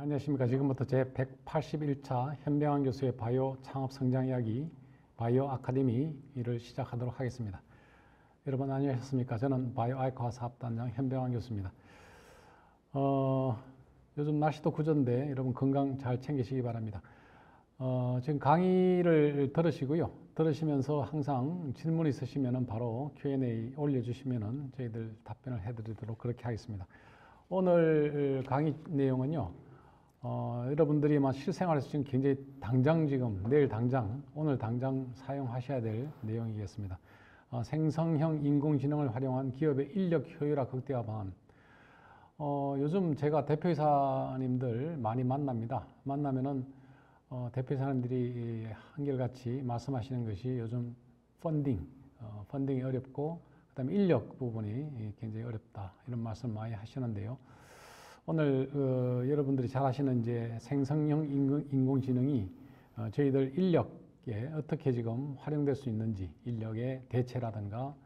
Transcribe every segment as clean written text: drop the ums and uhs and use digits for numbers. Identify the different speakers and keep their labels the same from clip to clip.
Speaker 1: 안녕하십니까. 지금부터 제 181차 현병환 교수의 바이오 창업 성장 이야기 바이오 아카데미를 시작하도록 하겠습니다. 여러분 안녕하셨습니까? 저는 바이오 아이카 사업단장 현병환 교수입니다. 요즘 날씨도 구전데 여러분 건강 잘 챙기시기 바랍니다. 지금 강의를 들으시고요. 들으시면서 항상 질문 있으시면 바로 Q&A 올려주시면 저희들 답변을 해드리도록 그렇게 하겠습니다. 오늘 강의 내용은요. 여러분들이 실생활에서 지금 굉장히 당장 지금 내일 당장 오늘 당장 사용하셔야 될 내용이겠습니다. 생성형 인공지능을 활용한 기업의 인력 효율화 극대화 방안. 요즘 제가 대표이사님들 많이 만납니다. 만나면은 대표이사님들이 한결같이 말씀하시는 것이 요즘 펀딩이 어렵고 그다음에 인력 부분이 굉장히 어렵다 이런 말씀 많이 하시는데요. 오늘 여러분들이 잘 아시는 이제 생성형 인공지능이 저희들 인력에 어떻게 지금 활용될 수 있는지, 인력의 대체라든가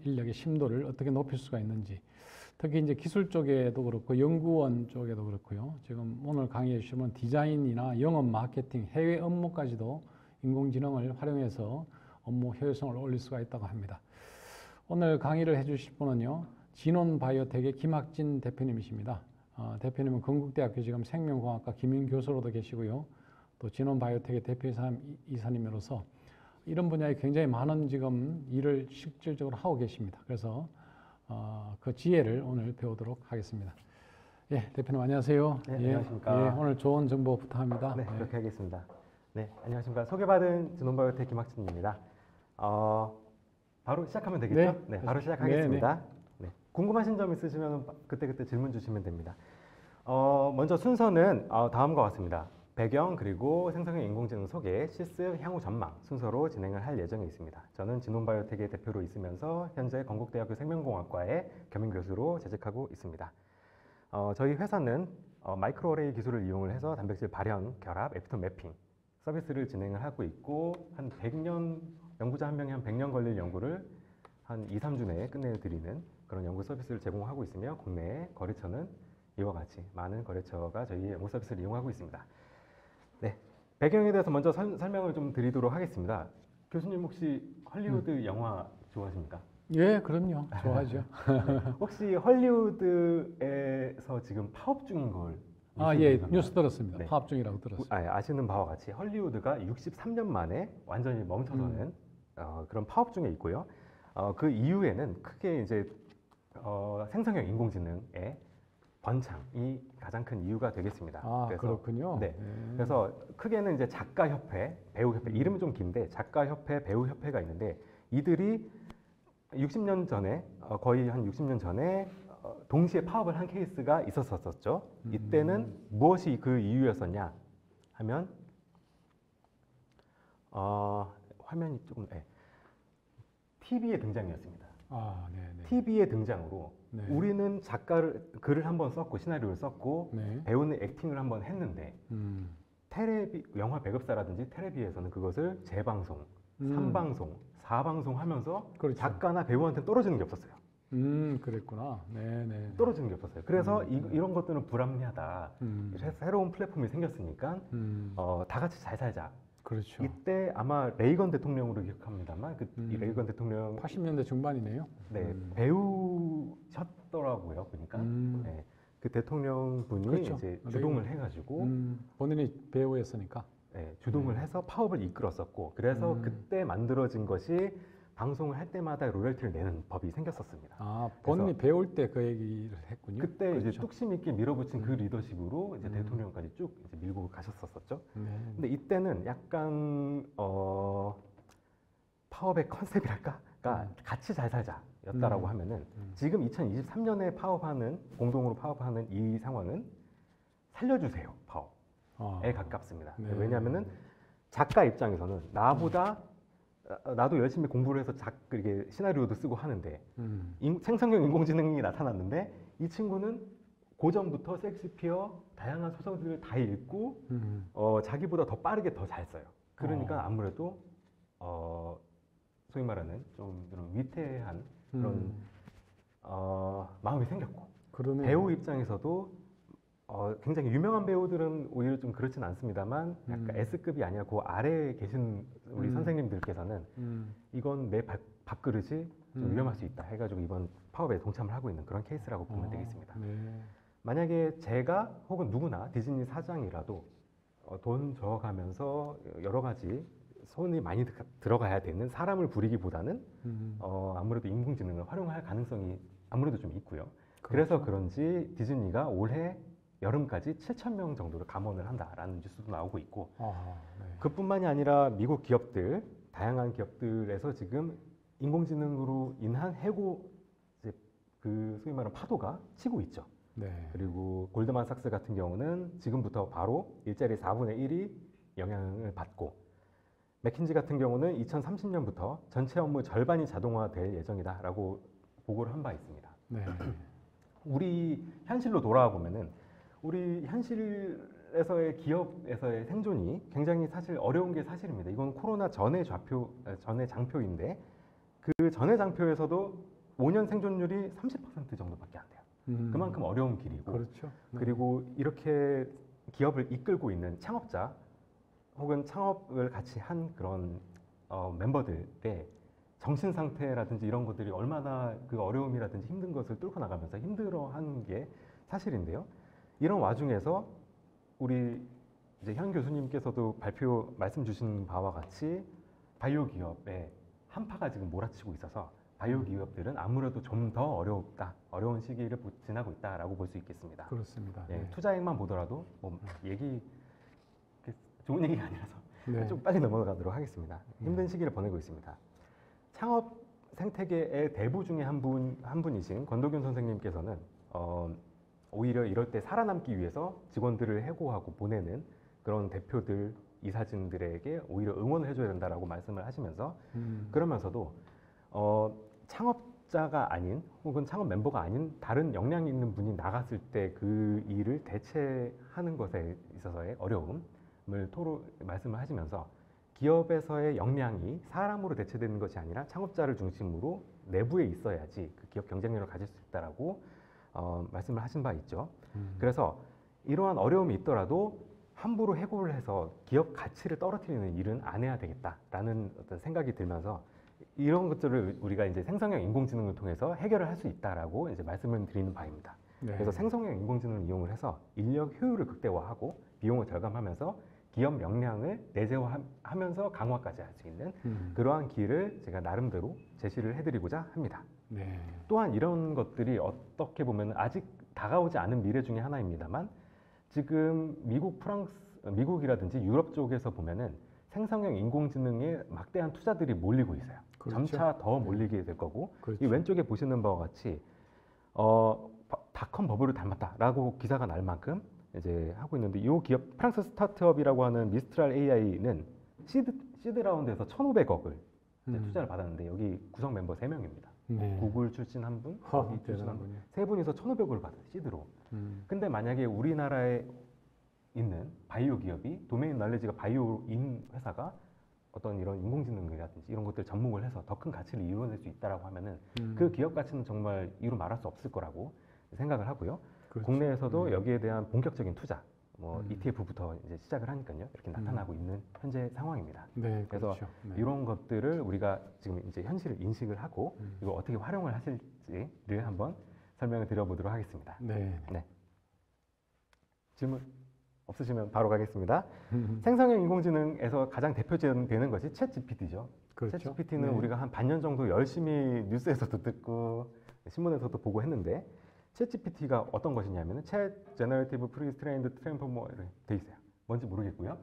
Speaker 1: 인력의 심도를 어떻게 높일 수가 있는지, 특히 이제 기술 쪽에도 그렇고 연구원 쪽에도 그렇고요. 지금 오늘 강의해 주시면 디자인이나 영업, 마케팅, 해외 업무까지도 인공지능을 활용해서 업무 효율성을 올릴 수가 있다고 합니다. 오늘 강의를 해주실 분은요. 진원바이오텍의 김학진 대표님이십니다. 대표님은 건국대학교 지금 생명공학과 김인 교수로도 계시고요. 또 진원바이오텍의 대표이사님으로서 이런 분야에 굉장히 많은 지금 일을 실질적으로 하고 계십니다. 그래서 그 지혜를 오늘 배우도록 하겠습니다. 예, 대표님 안녕하세요.
Speaker 2: 네,
Speaker 1: 예,
Speaker 2: 안녕하십니까.
Speaker 1: 예, 오늘 좋은 정보 부탁합니다.
Speaker 2: 네, 그렇게 하겠습니다. 네, 안녕하십니까. 소개받은 진원바이오텍 김학진입니다. 바로 시작하면 되겠죠? 네, 바로 시작하겠습니다. 네, 궁금하신 점 있으시면 그때그때 질문 주시면 됩니다. 먼저 순서는 다음과 같습니다. 배경 그리고 생성형 인공지능 소개, 실습, 향후 전망 순서로 진행을 할 예정에 있습니다. 저는 진원바이오텍의 대표로 있으면서 현재 건국대학교 생명공학과의 겸임교수로 재직하고 있습니다. 저희 회사는 마이크로어레이 기술을 이용을 해서 단백질 발현, 결합, 에피톤 매핑 서비스를 진행을 하고 있고 한 100년, 연구자 한 명이 한 100년 걸릴 연구를 한 2, 3주 내에 끝내드리는 그런 연구 서비스를 제공하고 있으며 국내의 거래처는 이와 같이 많은 거래처가 저희 연구 서비스를 이용하고 있습니다. 네, 배경에 대해서 먼저 설명을 좀 드리도록 하겠습니다. 교수님 혹시 헐리우드 영화 좋아하십니까?
Speaker 1: 예, 그럼요. 좋아하죠.
Speaker 2: 네, 혹시 헐리우드에서 지금 파업 중인 걸
Speaker 1: 예, 뉴스 들었습니다.
Speaker 2: 네.
Speaker 1: 파업 중이라고 들었습니다.
Speaker 2: 아시는 바와 같이 헐리우드가 63년 만에 완전히 멈춰서는 그런 파업 중에 있고요. 그 이후에는 크게 이제 생성형 인공지능의 번창이 가장 큰 이유가 되겠습니다.
Speaker 1: 그래서, 그렇군요.
Speaker 2: 네. 그래서 크게는 이제 작가협회, 배우협회, 이름이 좀 긴데 작가협회, 배우협회가 있는데 이들이 60년 전에 거의 한 60년 전에 동시에 파업을 한 케이스가 있었었죠. 이때는 무엇이 그 이유였었냐 하면 화면이 조금 TV의 등장이었습니다.
Speaker 1: 네네.
Speaker 2: TV의 등장으로
Speaker 1: 네.
Speaker 2: 우리는 글을 한번 썼고 시나리오를 썼고
Speaker 1: 네.
Speaker 2: 배우는 액팅을 한번 했는데 영화 배급사라든지 텔레비에서는 그것을 재방송, 3방송, 4방송 하면서
Speaker 1: 그렇죠.
Speaker 2: 작가나 배우한테 떨어지는 게 없었어요.
Speaker 1: 그랬구나. 네네.
Speaker 2: 떨어지는 게 없었어요. 그래서 이런 것들은 불합리하다. 새로운 플랫폼이 생겼으니까 다 같이 잘 살자.
Speaker 1: 그렇죠.
Speaker 2: 이때 아마 레이건 대통령으로 기억합니다만 이 레이건 대통령
Speaker 1: 80년대 중반이네요.
Speaker 2: 네, 배우셨더라고요. 그러니까 네, 그 대통령 분이
Speaker 1: 그렇죠.
Speaker 2: 이제 주동을 해가지고
Speaker 1: 본인이 배우였으니까.
Speaker 2: 네, 주동을 해서 파업을 이끌었었고 그래서 그때 만들어진 것이 방송을 할 때마다 로열티를 내는 법이 생겼었습니다.
Speaker 1: 본인이 배울 때 그 얘기를 했군요.
Speaker 2: 그때
Speaker 1: 그렇죠.
Speaker 2: 이제 뚝심 있게 밀어붙인 그 리더십으로 이제 대통령까지 쭉 이제 밀고 가셨었죠.
Speaker 1: 네.
Speaker 2: 근데 이때는 약간 파업의 컨셉이랄까? 같이 잘 살자였다라고 하면은 지금 2023년에 공동으로 파업하는 이 상황은 살려주세요 파업에 가깝습니다.
Speaker 1: 네.
Speaker 2: 왜냐하면은 작가 입장에서는 나도 열심히 공부를 해서 이게 시나리오도 쓰고 하는데 생성형 인공지능이 나타났는데 이 친구는 고전부터 섹스피어 다양한 소설들을 다 읽고 자기보다 더 빠르게 더 잘 써요. 그러니까 아무래도 소위 말하는 좀 그런 위태한 그런 마음이 생겼고
Speaker 1: 그러네요.
Speaker 2: 배우 입장에서도 굉장히 유명한 배우들은 오히려 좀 그렇진 않습니다만 약간 S급이 아니라 그 아래에 계신 우리 선생님들께서는 이건 내 밥그릇이 좀 위험할 수 있다 해가지고 이번 파업에 동참을 하고 있는 그런 케이스라고 보면 되겠습니다.
Speaker 1: 네.
Speaker 2: 만약에 제가 혹은 누구나 디즈니 사장이라도 돈 줘가면서 여러 가지 손이 많이 들어가야 되는 사람을 부리기보다는 아무래도 인공지능을 활용할 가능성이 아무래도 좀 있고요. 그래서 그런지 디즈니가 올해 여름까지 7,000명 정도를 감원을 한다라는 뉴스도 나오고 있고
Speaker 1: 네.
Speaker 2: 그뿐만이 아니라 미국 기업들, 다양한 기업들에서 지금 인공지능으로 인한 해고 이제 그 소위 말하는 파도가 치고 있죠.
Speaker 1: 네.
Speaker 2: 그리고 골드만삭스 같은 경우는 지금부터 바로 일자리 4분의 1이 영향을 받고 맥킨지 같은 경우는 2030년부터 전체 업무 절반이 자동화될 예정이다라고 보고를 한 바 있습니다.
Speaker 1: 네.
Speaker 2: 우리 현실로 돌아와 보면은 우리 현실에서의 기업에서의 생존이 굉장히 사실 어려운 게 사실입니다. 이건 코로나 전의 장표인데 그 전의 장표에서도 5년 생존율이 30% 정도밖에 안 돼요. 그만큼 어려운 길이고
Speaker 1: 그렇죠. 네.
Speaker 2: 그리고 이렇게 기업을 이끌고 있는 창업자 혹은 창업을 같이 한 그런 멤버들의 정신 상태라든지 이런 것들이 얼마나 그 어려움이라든지 힘든 것을 뚫고 나가면서 힘들어하는 게 사실인데요. 이런 와중에서 우리 이제 현 교수님께서도 말씀 주신 바와 같이 바이오 기업의 한파가 지금 몰아치고 있어서 바이오 기업들은 아무래도 좀 더 어려운 시기를 지나고 있다라고 볼 수 있겠습니다.
Speaker 1: 그렇습니다.
Speaker 2: 예,
Speaker 1: 네.
Speaker 2: 투자액만 보더라도 뭐 좋은 얘기가 아니라서
Speaker 1: 네.
Speaker 2: 좀 빨리 넘어가도록 하겠습니다. 힘든 시기를 보내고 있습니다. 창업 생태계의 대부 중에 한 분이신 권도균 선생님께서는 오히려 이럴 때 살아남기 위해서 직원들을 해고하고 보내는 그런 대표들, 이사진들에게 오히려 응원을 해줘야 된다라고 말씀을 하시면서 그러면서도 창업자가 아닌 혹은 창업 멤버가 아닌 다른 역량이 있는 분이 나갔을 때 그 일을 대체하는 것에 있어서의 어려움을 말씀을 하시면서 기업에서의 역량이 사람으로 대체되는 것이 아니라 창업자를 중심으로 내부에 있어야지 그 기업 경쟁력을 가질 수 있다라고 말씀을 하신 바 있죠. 그래서 이러한 어려움이 있더라도 함부로 해고를 해서 기업 가치를 떨어뜨리는 일은 안 해야 되겠다라는 어떤 생각이 들면서 이런 것들을 우리가 이제 생성형 인공지능을 통해서 해결을 할 수 있다라고 이제 말씀을 드리는 바입니다.
Speaker 1: 네.
Speaker 2: 그래서 생성형 인공지능을 이용을 해서 인력 효율을 극대화하고 비용을 절감하면서 기업 역량을 내재화하면서 강화까지 할 수 있는 그러한 길을 제가 나름대로 제시를 해드리고자 합니다.
Speaker 1: 네.
Speaker 2: 또한 이런 것들이 어떻게 보면 아직 다가오지 않은 미래 중에 하나입니다만 지금 미국이라든지 유럽 쪽에서 보면은 생성형 인공지능에 막대한 투자들이 몰리고 있어요.
Speaker 1: 그렇죠.
Speaker 2: 점차 더 몰리게 될 거고
Speaker 1: 그렇죠.
Speaker 2: 이 왼쪽에 보시는 바와 같이 닷컴 버블을 닮았다라고 기사가 날 만큼 이제 하고 있는데 이 기업 프랑스 스타트업이라고 하는 미스트랄 AI는 시드 라운드에서 1,500억을 투자를 받았는데 여기 구성 멤버 3명입니다.
Speaker 1: 네.
Speaker 2: 구글 출신 한 분,
Speaker 1: 허,
Speaker 2: 어디 출신 한 분,
Speaker 1: 대단하군요.
Speaker 2: 세 분이서 1,500억을 받아요, 시드로. 근데 만약에 우리나라에 있는 바이오 기업이 도메인 널리지가 바이오인 회사가 어떤 이런 인공지능이라든지 이런 것들 접목을 해서 더 큰 가치를 이루어낼 수 있다라고 하면은 그 기업 가치는 정말 이루 말할 수 없을 거라고 생각을 하고요.
Speaker 1: 그렇죠.
Speaker 2: 국내에서도 여기에 대한 본격적인 투자, 뭐 ETF부터 이제 시작을 하니까요. 이렇게 나타나고 있는 현재 상황입니다.
Speaker 1: 네,
Speaker 2: 그래서
Speaker 1: 그렇죠. 네.
Speaker 2: 이런 것들을 우리가 지금 이제 현실을 인식을 하고 이걸 어떻게 활용을 하실지를 한번 설명을 드려보도록 하겠습니다.
Speaker 1: 네.
Speaker 2: 네. 질문 없으시면 바로 가겠습니다. 생성형 인공지능에서 가장 대표되는 것이 챗GPT죠.
Speaker 1: 그렇죠.
Speaker 2: 챗GPT는
Speaker 1: 네.
Speaker 2: 우리가 한 반년 정도 열심히 뉴스에서도 듣고 신문에서도 보고 했는데 챗GPT가 어떤 것이냐면은 챗 제너레이티브 프리트레인드 트랜스포머로 돼 있어요. 뭔지 모르겠고요.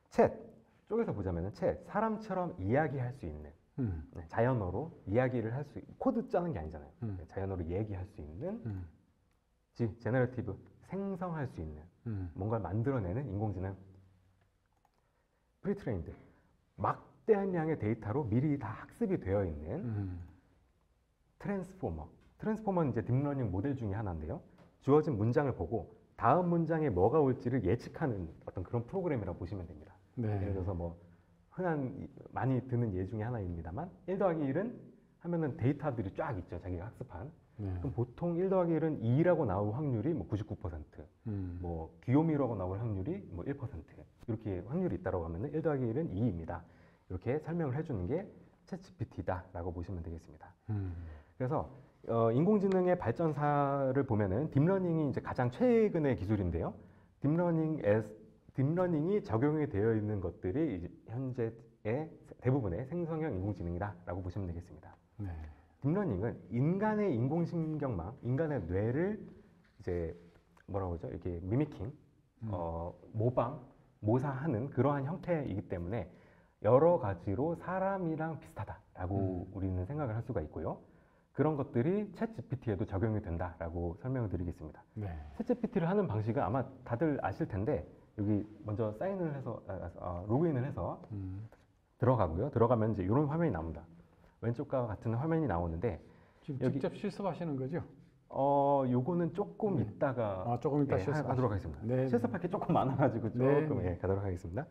Speaker 2: 챗 쪽에서 보자면은 챗 사람처럼 이야기할 수 있는 네, 자연어로 이야기를 할 수 코드 짜는 게 아니잖아요. 네, 자연어로 얘기할 수 있는 제너레이티브 생성할 수 있는 뭔가를 만들어내는 인공지능 프리트레인드 막대한 양의 데이터로 미리 다 학습이 되어 있는 트랜스포머는 이제 딥러닝 모델 중에 하나인데요. 주어진 문장을 보고 다음 문장에 뭐가 올지를 예측하는 어떤 그런 프로그램이라고 보시면 됩니다.
Speaker 1: 네.
Speaker 2: 예를 들어서 뭐 많이 드는 예 중에 하나입니다만 1 더하기 1은 하면은 데이터들이 쫙 있죠. 자기가 학습한. 그럼 보통 1 더하기 1은 2라고 나올 확률이 뭐 99%, 뭐 귀요미라고 나올 확률이 뭐 1%, 이렇게 확률이 있다고 하면은 1 더하기 1은 2입니다. 이렇게 설명을 해주는 게 챗GPT다라고 보시면 되겠습니다. 그래서 인공지능의 발전사를 보면은 딥러닝이 이제 가장 최근의 기술인데요. 딥러닝이 적용이 되어 있는 것들이 이제 현재의 대부분의 생성형 인공지능이다라고 보시면 되겠습니다.
Speaker 1: 네.
Speaker 2: 딥러닝은 인간의 인공신경망, 인간의 뇌를 이제 뭐라고 하죠? 이렇게 미미킹, 모방, 모사하는 그러한 형태이기 때문에 여러 가지로 사람이랑 비슷하다라고 우리는 생각을 할 수가 있고요. 그런 것들이 챗 GPT에도 적용이 된다라고 설명을 드리겠습니다.
Speaker 1: 네.
Speaker 2: 챗 GPT를 하는 방식은 아마 다들 아실 텐데 여기 먼저 사인을 해서 로그인을 해서 들어가고요. 들어가면 이제 이런 화면이 나옵니다. 왼쪽과 같은 화면이 나오는데
Speaker 1: 지금
Speaker 2: 여기-
Speaker 1: 직접 실습하시는 거죠?
Speaker 2: 요거는 조금
Speaker 1: 네.
Speaker 2: 있다가
Speaker 1: 조금 이따
Speaker 2: 하도록 하겠습니다.
Speaker 1: 네.
Speaker 2: 실습할 게 조금 많아가지고
Speaker 1: 네.
Speaker 2: 조금 가도록 하겠습니다.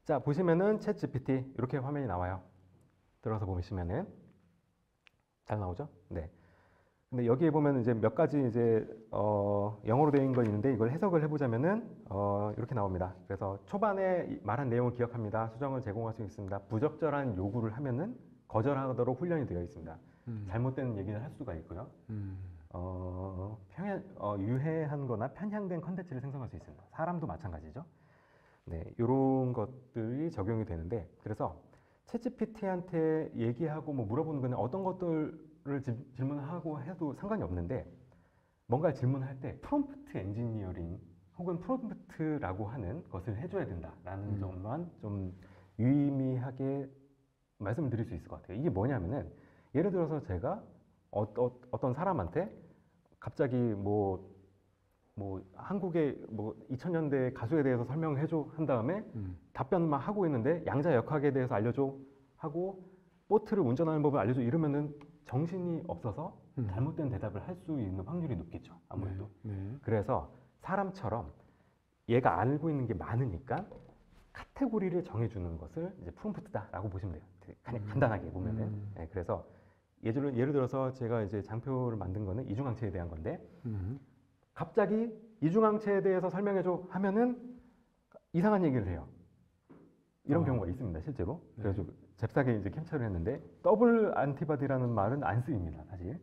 Speaker 2: 자, 보시면은 챗 GPT 이렇게 화면이 나와요. 들어서 보시면은 잘 나오죠? 네. 근데 여기에 보면 이제 몇 가지 이제 영어로 되어 있는 건 있는데 이걸 해석을 해보자면은 이렇게 나옵니다. 그래서 초반에 말한 내용을 기억합니다. 수정을 제공할 수 있습니다. 부적절한 요구를 하면은 거절하도록 훈련이 되어 있습니다. 잘못된 얘기를 할 수가 있고요. 유해한거나 편향된 컨텐츠를 생성할 수 있습니다. 사람도 마찬가지죠. 네, 이런 것들이 적용이 되는데 그래서 챗GPT한테 얘기하고 뭐 물어보는 거는 어떤 것들을 질문하고 해도 상관이 없는데 뭔가 질문할 때 프롬프트 엔지니어링 혹은 프롬프트라고 하는 것을 해줘야 된다라는 점만 좀 유의미하게 말씀을 드릴 수 있을 것 같아요. 이게 뭐냐면은 예를 들어서 제가 어떤 사람한테 갑자기 뭐 한국의 뭐 2000년대 가수에 대해서 설명을 해줘 한 다음에 답변만 하고 있는데 양자 역학에 대해서 알려줘 하고 보트를 운전하는 법을 알려줘 이러면은 정신이 없어서 잘못된 대답을 할 수 있는 확률이 높겠죠. 아무래도.
Speaker 1: 네.
Speaker 2: 그래서 사람처럼 얘가 알고 있는 게 많으니까 카테고리를 정해주는 것을 이제 프롬프트다라고 보시면 돼요. 되게 간단하게 보면은. 네, 그래서 예를 들어서 제가 이제 장표를 만든 거는 이중항체에 대한 건데 갑자기 이중항체에 대해서 설명해줘 하면은 이상한 얘기를 해요. 이런 경우가 있습니다, 실제로.
Speaker 1: 네.
Speaker 2: 그래서 잽싸게 이제 캡처를 했는데 더블 안티바디라는 말은 안 쓰입니다, 사실.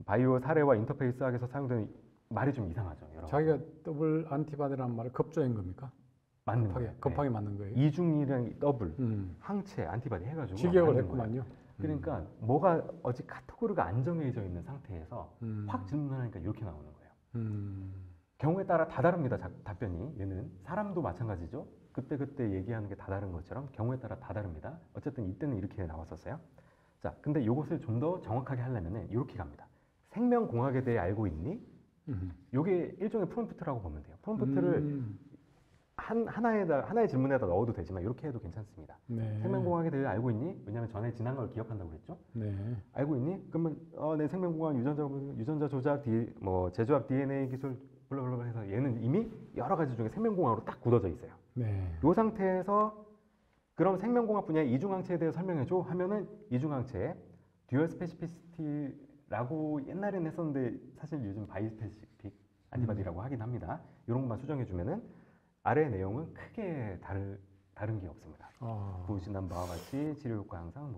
Speaker 2: 바이오 사례와 인터페이스학에서 사용되는 말이 좀 이상하죠. 여러
Speaker 1: 자기가 더블 안티바디라는 말을 급조한 겁니까?
Speaker 2: 맞는
Speaker 1: 급하게,
Speaker 2: 거예요.
Speaker 1: 급하게 맞는 거예요.
Speaker 2: 이중이랑 더블,
Speaker 1: 음.
Speaker 2: 항체, 안티바디 해가지고
Speaker 1: 직역을
Speaker 2: 만든
Speaker 1: 했구만요.
Speaker 2: 거예요. 그러니까 뭐가 어찌 카테고리가 안 정해져 있는 상태에서 확 질문하니까 이렇게 나오는 거예요. 경우에 따라 다 다릅니다. 답변이. 얘는 사람도 마찬가지죠. 그때 얘기하는 게 다 다른 것처럼 경우에 따라 다 다릅니다. 어쨌든 이때는 이렇게 나왔었어요. 자, 근데 이것을 좀 더 정확하게 하려면 이렇게 갑니다. 생명공학에 대해 알고 있니? 이게 일종의 프롬프트라고 보면 돼요. 프롬프트를 하나의 질문에다 넣어도 되지만 이렇게 해도 괜찮습니다.
Speaker 1: 네.
Speaker 2: 생명공학에 대해 알고 있니? 왜냐하면 전에 지난 걸 기억한다고 그랬죠.
Speaker 1: 네.
Speaker 2: 알고 있니? 그러면 네, 생명공학 유전자 조작, 재조합 DNA 기술 블라블라 해서 얘는 이미 여러 가지 중에 생명공학으로 딱 굳어져 있어요.
Speaker 1: 네.
Speaker 2: 이 상태에서 그럼 생명공학 분야의 이중항체에 대해 설명해줘 하면은 이중항체 듀얼 스페시피시티라고 옛날에는 했었는데 사실 요즘 바이스페시픽 안티바디라고 하긴 합니다. 이런 것만 수정해주면은 아래 내용은 크게 다른 게 없습니다. 보시는 바와 같이 치료 효과 향상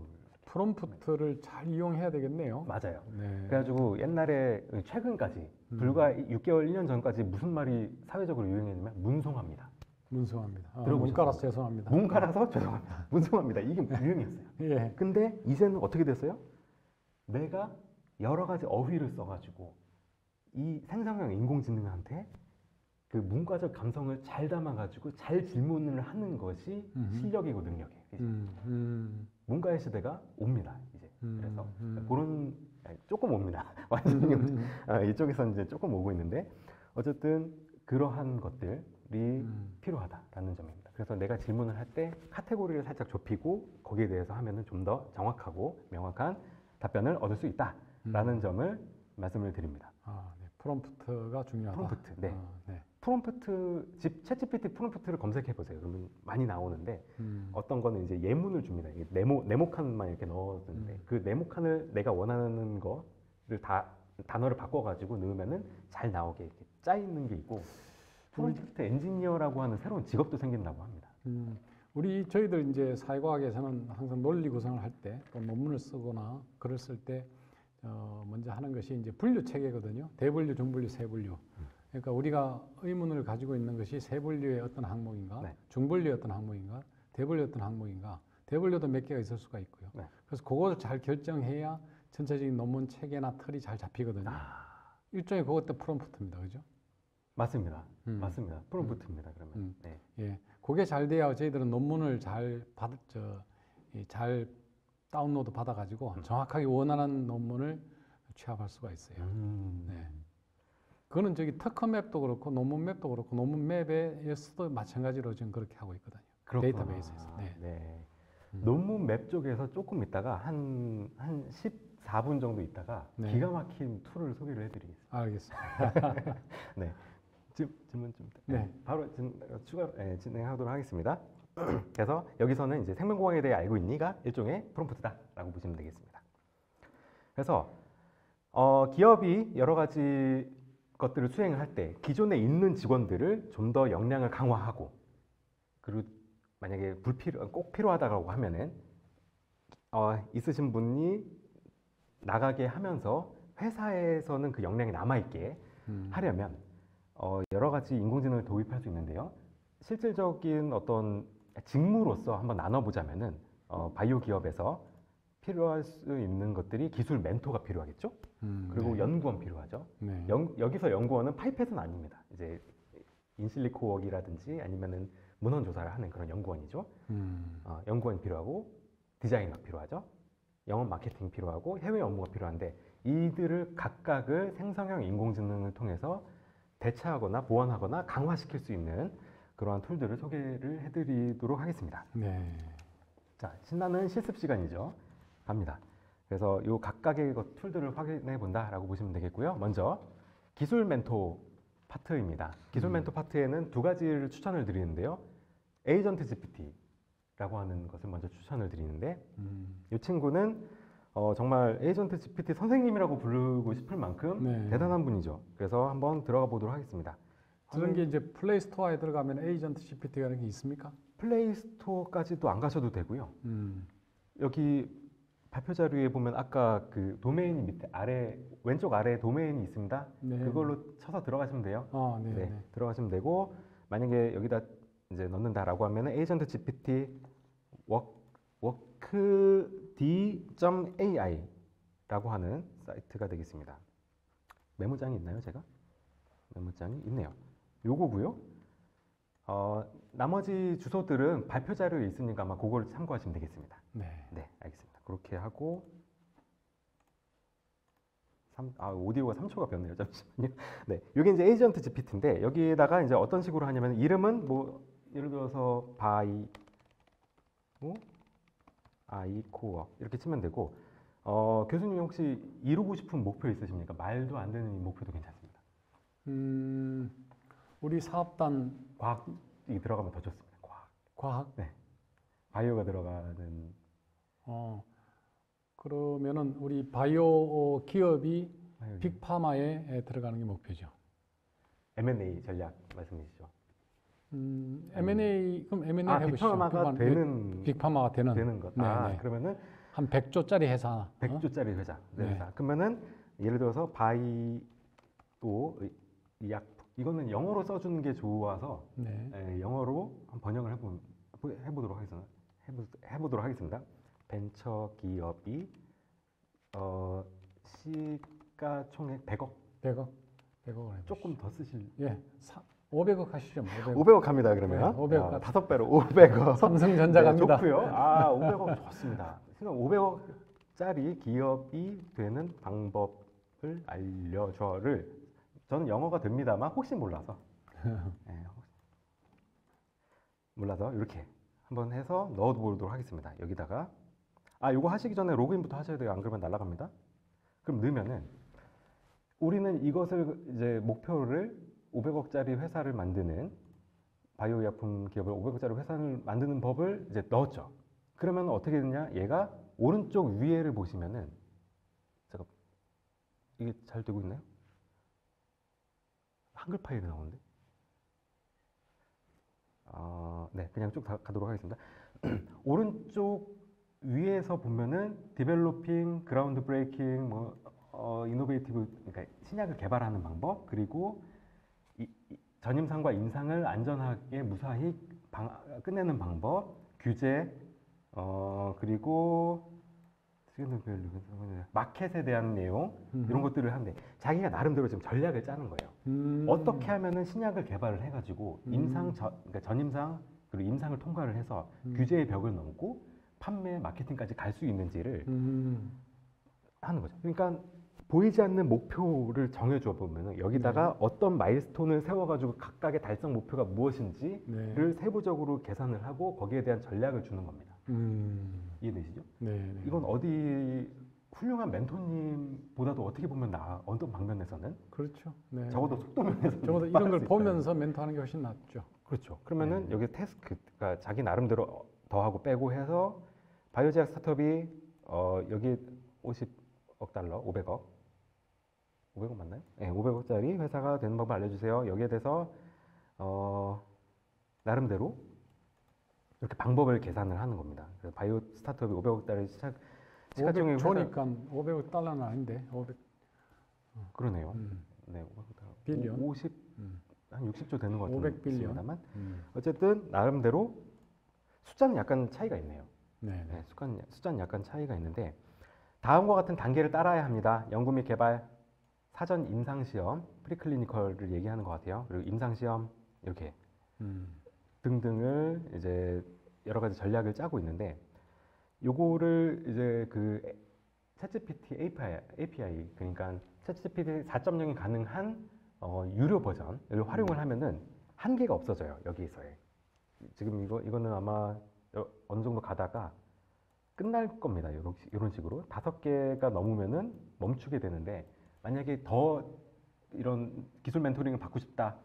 Speaker 1: 프롬프트를 잘 이용해야 되겠네요.
Speaker 2: 맞아요.
Speaker 1: 네.
Speaker 2: 그래가지고 옛날에 최근까지 불과 6개월, 1년 전까지 무슨 말이 사회적으로 유행했냐면 문송합니다.
Speaker 1: 문송합니다.
Speaker 2: 들어보셨어요?
Speaker 1: 문과라서 죄송합니다.
Speaker 2: 문과라서 죄송합니다. 문송합니다. 이게 유행이었어요.
Speaker 1: 예.
Speaker 2: 근데 이제는 어떻게 됐어요? 내가 여러 가지 어휘를 써가지고 이 생성형 인공지능한테 그 문과적 감성을 잘 담아가지고 잘 질문을 하는 것이 실력이고 능력이에요. 그죠? 문과의 시대가 옵니다. 이제 그래서 그런 조금 옵니다. 완전히 이쪽에서 이제 조금 오고 있는데 어쨌든 그러한 것들이 필요하다라는 점입니다. 그래서 내가 질문을 할 때 카테고리를 살짝 좁히고 거기에 대해서 하면은 좀 더 정확하고 명확한 답변을 얻을 수 있다라는 점을 말씀을 드립니다.
Speaker 1: 네. 프롬프트가 중요하다.
Speaker 2: 프롬프트, 네.
Speaker 1: 네.
Speaker 2: 프롬프트, 챗GPT 프롬프트를 검색해 보세요. 그러면 많이 나오는데 어떤 거는 이제 예문을 줍니다. 네모칸만 이렇게 넣어두는데 그 네모칸을 내가 원하는 거를 다 단어를 바꿔가지고 넣으면은 잘 나오게 이렇게 짜 있는 게 있고 프롬프트 엔지니어라고 하는 새로운 직업도 생긴다고 합니다.
Speaker 1: 저희들 이제 사회과학에서는 항상 논리 구성을 할 때 또 논문을 쓰거나 글을 쓸 때 먼저 하는 것이 이제 분류 체계거든요. 대분류, 중분류, 세분류. 그러니까 우리가 의문을 가지고 있는 것이 세분류의 어떤 항목인가,
Speaker 2: 네.
Speaker 1: 중분류의 어떤 항목인가, 대분류의 어떤 항목인가. 대분류도 몇 개가 있을 수가 있고요.
Speaker 2: 네.
Speaker 1: 그래서 그걸 잘 결정해야 전체적인 논문 체계나 틀이 잘 잡히거든요. 일종의 그것도 프롬프트입니다, 그죠?
Speaker 2: 맞습니다. 맞습니다. 프롬프트입니다. 그러면. 네.
Speaker 1: 예, 그게 잘 돼야 저희들은 논문을 잘 잘 다운로드 받아가지고 정확하게 원하는 논문을 취합할 수가 있어요. 네. 그거는 저기 특허 맵도 그렇고 논문 맵도 그렇고 논문 맵에서도 마찬가지로 지금 그렇게 하고 있거든요.
Speaker 2: 그렇구나.
Speaker 1: 데이터베이스에서. 네.
Speaker 2: 네. 논문 맵 쪽에서 조금 있다가 한 14분 정도 있다가
Speaker 1: 네.
Speaker 2: 기가 막힌 툴을 소개를 해드리겠습니다.
Speaker 1: 알겠습니다.
Speaker 2: 네. 질문 좀.
Speaker 1: 네.
Speaker 2: 바로 진행하도록 하겠습니다. 그래서 여기서는 이제 생명공학에 대해 알고 있니가 일종의 프롬프트다라고 보시면 되겠습니다. 그래서 기업이 여러 가지 것들을 수행을 할 때 기존에 있는 직원들을 좀 더 역량을 강화하고 그리고 만약에 꼭 필요하다고 하면은 있으신 분이 나가게 하면서 회사에서는 그 역량이 남아있게 하려면 여러 가지 인공지능을 도입할 수 있는데요. 실질적인 어떤 직무로서 한번 나눠보자면은 바이오 기업에서 필요할 수 있는 것들이 기술 멘토가 필요하겠죠. 그리고
Speaker 1: 네.
Speaker 2: 연구원 필요하죠.
Speaker 1: 네.
Speaker 2: 여기서 연구원은 파이펫은 아닙니다. 이제 인실리코웍이라든지 아니면은 문헌 조사를 하는 그런 연구원이죠. 연구원이 필요하고 디자이너 필요하죠. 영업 마케팅 필요하고 해외 업무가 필요한데 이들을 각각을 생성형 인공지능을 통해서 대체하거나 보완하거나 강화시킬 수 있는 그러한 툴들을 소개를 해드리도록 하겠습니다.
Speaker 1: 네.
Speaker 2: 자, 신나는 실습 시간이죠. 갑니다. 그래서 이 각각의 툴들을 확인해 본다라고 보시면 되겠고요. 먼저 기술 멘토 파트입니다. 기술 멘토 파트에는 두 가지를 추천을 드리는데요. 에이전트 GPT라고 하는 것을 먼저 추천을 드리는데 이 친구는 정말 에이전트 GPT 선생님이라고 부르고 싶을 만큼
Speaker 1: 네.
Speaker 2: 대단한 분이죠. 그래서 한번 들어가 보도록 하겠습니다.
Speaker 1: 그런 게 이제 플레이 스토어에 들어가면 에이전트 GPT라는 게 있습니까?
Speaker 2: 플레이 스토어까지도 안 가셔도 되고요. 여기 발표 자료에 보면 아까 그 도메인이 밑에 왼쪽 아래에 도메인이 있습니다.
Speaker 1: 네.
Speaker 2: 그걸로 쳐서 들어가시면 돼요.
Speaker 1: 네.
Speaker 2: 네,
Speaker 1: 네.
Speaker 2: 들어가시면 되고 만약에 여기다 이제 넣는다라고 하면 에이전트 GPT workd.ai라고 하는 사이트가 되겠습니다. 메모장이 있나요, 제가? 메모장이 있네요. 요거고요. 나머지 주소들은 발표 자료에 있으니까 아마 그걸 참고하시면 되겠습니다.
Speaker 1: 네.
Speaker 2: 네, 알겠습니다. 그렇게 하고 오디오가 3초가 변네요. 잠시만요. 네, 이게 이제 에이전트 GPT인데 여기다가 이제 어떤 식으로 하냐면 이름은 뭐 예를 들어서 아이코어 이렇게 치면 되고 교수님 혹시 이루고 싶은 목표 있으십니까? 말도 안 되는 이 목표도 괜찮습니다.
Speaker 1: 우리 사업단
Speaker 2: 과학이 들어가면 더 좋습니다.
Speaker 1: 과학?
Speaker 2: 네. 바이오가 들어가는.
Speaker 1: 그러면은 우리 바이오 기업이
Speaker 2: 바이오
Speaker 1: 빅파마에 들어가는 게 목표죠.
Speaker 2: M&A 전략 말씀이시죠?
Speaker 1: M&A 그럼 M&A 해보시죠.
Speaker 2: 빅파마가 되는
Speaker 1: 빅파마가 되는
Speaker 2: 것.
Speaker 1: 네, 네.
Speaker 2: 그러면은
Speaker 1: 한 100조짜리 회사.
Speaker 2: 100조짜리 회사.
Speaker 1: 네.
Speaker 2: 회사. 그러면은 예를 들어서 바이오 약 이거는 영어로 써주는 게 좋아서
Speaker 1: 네.
Speaker 2: 영어로 한번 번역을 해보도록 하겠습니다. 벤처 기업이 시가총액 100억.
Speaker 1: 100억 해보시죠.
Speaker 2: 조금 더 쓰실.
Speaker 1: 예, 500억 하시죠. 500억.
Speaker 2: 500억 갑니다. 그러면
Speaker 1: 네, 500억.
Speaker 2: 5배로 500억.
Speaker 1: 삼성전자
Speaker 2: 네,
Speaker 1: 갑니다.
Speaker 2: 좋고요. 500억 좋습니다. 그러니까 500억짜리 기업이 되는 방법을 알려줘를 저는 영어가 됩니다만 혹시 몰라서 이렇게 한번 해서 넣어보도록 하겠습니다. 여기다가 이거 하시기 전에 로그인부터 하셔야 돼요. 안 그러면 날아갑니다. 그럼 넣으면은 우리는 이것을 이제 목표를 500억짜리 회사를 만드는 바이오 약품 기업을 500억짜리 회사를 만드는 법을 이제 넣었죠. 그러면 어떻게 되냐? 얘가 오른쪽 위에를 보시면은 제가 이게 잘 되고 있나요? 한글 파일이 나오는데. 네, 그냥 쭉 가도록 하겠습니다. 오른쪽 위에서 보면은 디벨로핑, 그라운드 브레이킹, 이노베이티브, 그러니까 신약을 개발하는 방법, 그리고 전임상과 임상을 안전하게 무사히 끝내는 방법, 규제, 그리고 마켓에 대한 내용 이런 것들을 하는데 자기가 나름대로 지금 전략을 짜는 거예요. 어떻게 하면은 신약을 개발을 해가지고 그러니까 전임상 그리고 임상을 통과를 해서 규제의 벽을 넘고 판매, 마케팅까지 갈 수 있는지를 하는 거죠. 그러니까 보이지 않는 목표를 정해줘 보면은 여기다가 어떤 마일스톤을 세워가지고 각각의 달성 목표가 무엇인지를 세부적으로 계산을 하고 거기에 대한 전략을 주는 겁니다. 이해되시죠?
Speaker 1: 네.
Speaker 2: 이건 어디 훌륭한 멘토님보다도 어떻게 보면 어떤 방면에서는
Speaker 1: 그렇죠. 네.
Speaker 2: 적어도 속도면에서
Speaker 1: 적어도 이런 걸 보면서 멘토하는 게 훨씬 낫죠.
Speaker 2: 그렇죠. 그러면은 여기 태스크가 자기 나름대로 더하고 빼고 해서 바이오제약 스타트업이 여기 50억 달러, 500억 맞나요? 네, 500억짜리 회사가 되는 방법 알려주세요. 여기에 대해서 나름대로 이렇게 방법을 계산을 하는 겁니다. 그래서 바이오 스타트업이 500억짜리 시가총액
Speaker 1: 500조니까 500억 달러는 아닌데 500.
Speaker 2: 그러네요. 네, 500억 달러.
Speaker 1: 빌리언.
Speaker 2: 50, 한 60조 되는 것
Speaker 1: 500 빌리언.
Speaker 2: 같습니다만 어쨌든 나름대로 숫자는 약간 차이가 있네요.
Speaker 1: 네.
Speaker 2: 네, 숫자는 약간 차이가 있는데 다음과 같은 단계를 따라야 합니다. 연구 및 개발, 사전 임상시험, 프리클리니컬을 얘기하는 것 같아요. 그리고 임상시험 이렇게 등등을 이제 여러 가지 전략을 짜고 있는데 요거를 이제 그 챗GPT API 그러니까 챗GPT 4.0이 가능한 유료 버전을 활용을 하면은 한계가 없어져요. 여기서의 지금 이거는 아마 어느 정도 가다가 끝날 겁니다. 이런 식으로 5개가 넘으면은 멈추게 되는데 만약에 더 이런 기술 멘토링을 받고 싶다.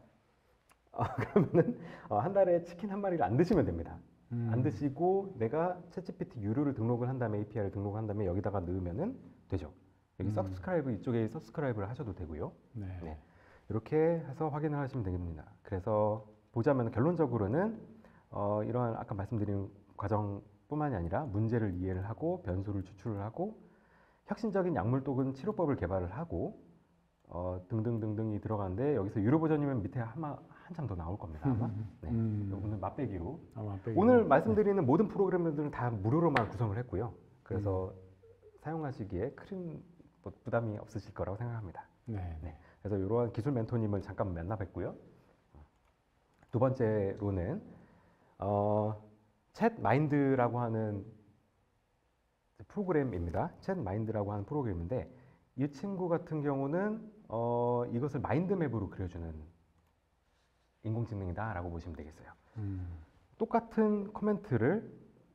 Speaker 2: 그러면은 한 달에 치킨 한 마리를 안 드시면 됩니다. 안 드시고 내가 챗GPT 유료를 등록을 한 다음에 API를 등록한 다음에 여기다가 넣으면은 되죠. 여기 서브스크라이브 이쪽에 서브스크라이브를 하셔도 되고요.
Speaker 1: 네.
Speaker 2: 이렇게 해서 확인을 하시면 되겠습니다. 그래서 보자면 결론적으로는 이러한 아까 말씀드린 과정뿐만이 아니라 문제를 이해를 하고 변수를 추출을 하고 혁신적인 약물 또는 치료법을 개발을 하고 등등등등이 들어가는데 여기서 유료 버전이면 밑에 한참 더 나올 겁니다. 아마. 네. 오늘 맛배기로. 오늘 말씀드리는 모든 프로그램들은 다 무료로만 구성을 했고요. 그래서 사용하시기에 큰 부담이 없으실 거라고 생각합니다.
Speaker 1: 네.
Speaker 2: 그래서 이러한 기술 멘토님을 잠깐 만나 뵙고요. 두 번째로는 챗 마인드라고 하는 프로그램입니다. 챗 마인드라고 하는 프로그램인데 이 친구 같은 경우는 이것을 마인드맵으로 그려주는 인공지능이다라고 보시면 되겠어요. 똑같은 코멘트를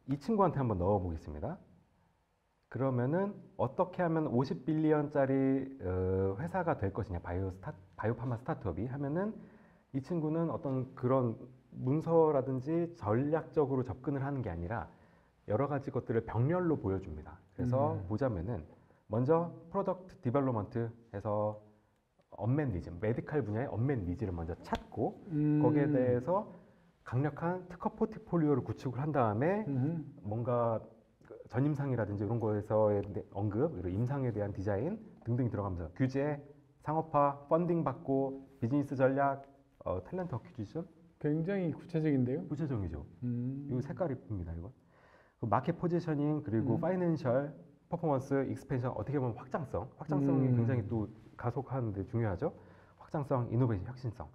Speaker 2: 이 친구한테 한번 넣어 보겠습니다. 그러면은 어떻게 하면 50빌리언짜리 회사가 될 것이냐 바이오파마 스타트업이 하면은 이 친구는 어떤 그런 문서라든지 전략적으로 접근을 하는 게 아니라 여러 가지 것들을 병렬로 보여줍니다. 그래서 보자면은 먼저 프로덕트 디벨롭먼트 해서 언맨 니즈, 메디칼 분야의 언맨 니즈를 먼저 찾고 거기에 대해서 강력한 특허 포트폴리오를 구축을 한 다음에 뭔가 전임상이라든지 이런 거에서의 언급, 그리고 임상에 대한 디자인 등등이 들어가면서 규제, 상업화, 펀딩 받고 비즈니스 전략, 탤런트 어퀴지션
Speaker 1: 굉장히 구체적인데요.
Speaker 2: 구체적이죠. 이 색깔이 이쁩니다. 이거 마켓 포지셔닝 그리고 파이낸셜 퍼포먼스, 익스펜션 어떻게 보면 확장성이 굉장히 또 가속하는데 중요하죠. 확장성, 이노베이션, 혁신성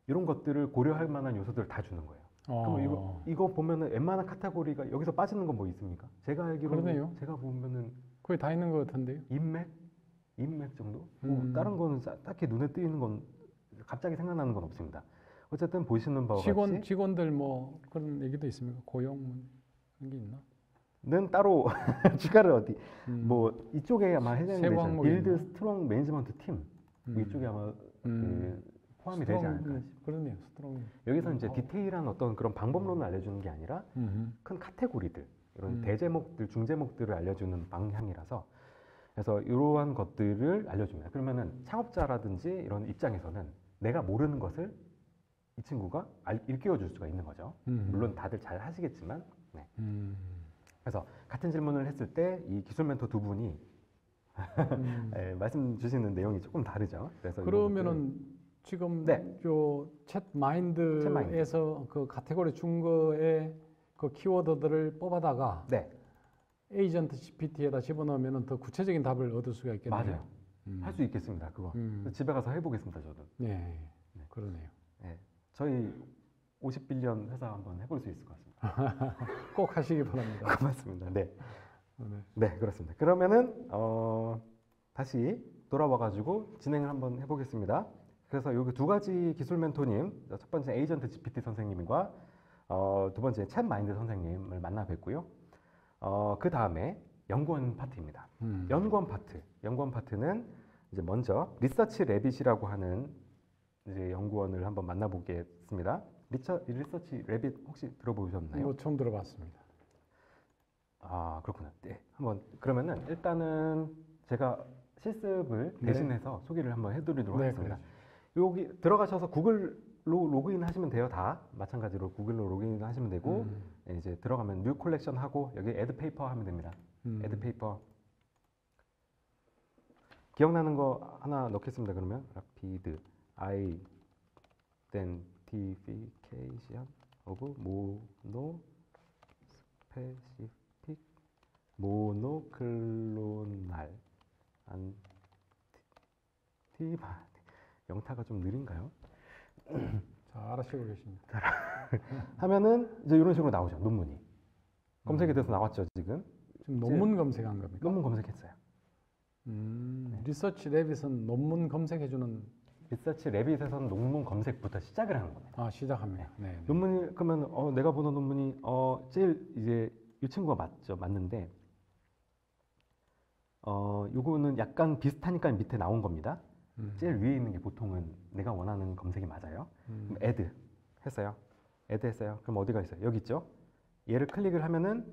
Speaker 2: 이런 것들을 고려할 만한 요소들을 다 주는 거예요. 그럼 이거 보면은 웬만한 카테고리가 여기서 빠지는 건 뭐 있습니까? 제가 알기로는
Speaker 1: 그러네요.
Speaker 2: 제가 보면은
Speaker 1: 거의 다 있는 것 같은데요.
Speaker 2: 인맥 정도? 뭐 다른 거는 딱히 눈에 띄는 건 갑자기 생각나는 건 없습니다. 어쨌든 보시는 바와 같이
Speaker 1: 직원들 뭐 그런 얘기도 있습니까? 고용 뭐 그런 게 있나?
Speaker 2: 는 따로 추가를 뭐 이쪽에 아마 해당이
Speaker 1: 세부
Speaker 2: 되죠.
Speaker 1: 항목이
Speaker 2: 빌드
Speaker 1: 있나?
Speaker 2: 스트롱 매니지먼트 팀 이쪽에 아마 포함이 되지 않을까 싶어요.
Speaker 1: 그러네요. 스트롱.
Speaker 2: 여기서 이제 디테일한 어떤 그런 방법론을 알려주는 게 아니라 큰 카테고리들 이런 대제목들, 중제목들을 알려주는 방향이라서 그래서 이러한 것들을 알려줍니다. 그러면은 창업자라든지 이런 입장에서는 내가 모르는 것을 이 친구가 일깨워 줄 수가 있는 거죠. 물론 다들 잘 하시겠지만. 네. 그래서 같은 질문을 했을 때 이 기술 멘토 두 분이 네, 말씀 주시는 내용이 조금 다르죠. 그래서
Speaker 1: 그러면은 지금
Speaker 2: 네.
Speaker 1: 챗 마인드에서 그 카테고리 준 거에 그 키워드들을 뽑아다가
Speaker 2: 네,
Speaker 1: 에이전트 GPT에다 집어넣으면 더 구체적인 답을 얻을 수가 있겠네요.
Speaker 2: 맞아요. 할 수 있겠습니다. 그거 집에 가서 해보겠습니다. 저도.
Speaker 1: 네, 그러네요.
Speaker 2: 네, 저희 50빌리언 회사 한번 해볼 수 있을 것 같습니다.
Speaker 1: 꼭 하시기 바랍니다.
Speaker 2: 고맙습니다. 네.
Speaker 1: 네.
Speaker 2: 네, 그렇습니다. 그러면은 다시 돌아와가지고 진행을 한번 해보겠습니다. 그래서 여기 두 가지 기술 멘토님, 첫 번째 에이전트 GPT 선생님과 두 번째 챗 마인드 선생님을 만나 뵙고요. 그 다음에 연구원 파트입니다. 연구원 파트는 이제 먼저 리서치 래빗이라고 하는 이제 연구원을 한번 만나보겠습니다. 리서치 래빗 혹시 들어보셨나요?
Speaker 1: 뭐 처음 들어봤습니다.
Speaker 2: 아, 그렇구나. 네. 한번 그러면은 일단은 제가 실습을
Speaker 1: 네.
Speaker 2: 대신해서 소개를 한번 해드리도록
Speaker 1: 네,
Speaker 2: 하겠습니다. 여기 들어가셔서 구글로 로그인 하시면 돼요. 다 마찬가지로 구글로 로그인 하시면 되고 이제 들어가면 뉴 콜렉션 하고 여기 애드 페이퍼 하면 됩니다. 애드 페이퍼 기억나는 거 하나 넣겠습니다. 그러면 rapid identification of monospecific 모노클로날 안티바디 영타가 좀 느린가요?
Speaker 1: 잘하시고 계십니다.
Speaker 2: 하면은 이제 이런 식으로 나오죠. 논문이 검색이 돼서 나왔죠. 지금
Speaker 1: 논문 검색한 겁니까?
Speaker 2: 논문 검색했어요.
Speaker 1: 리서치 래빗은 논문 검색해주는
Speaker 2: 리서치 래빗에서는 논문 검색부터 시작을 하는 겁니다.
Speaker 1: 시작합니다. 네.
Speaker 2: 논문이 그러면 내가 보는 논문이 제일 이제 이 친구가 맞는데 요거는 약간 비슷하니까 밑에 나온 겁니다. 제일 위에 있는 게 보통은 내가 원하는 검색이 맞아요. 그럼 add 했어요. add 했어요. 그럼 어디가 있어요? 여기 있죠. 얘를 클릭을 하면은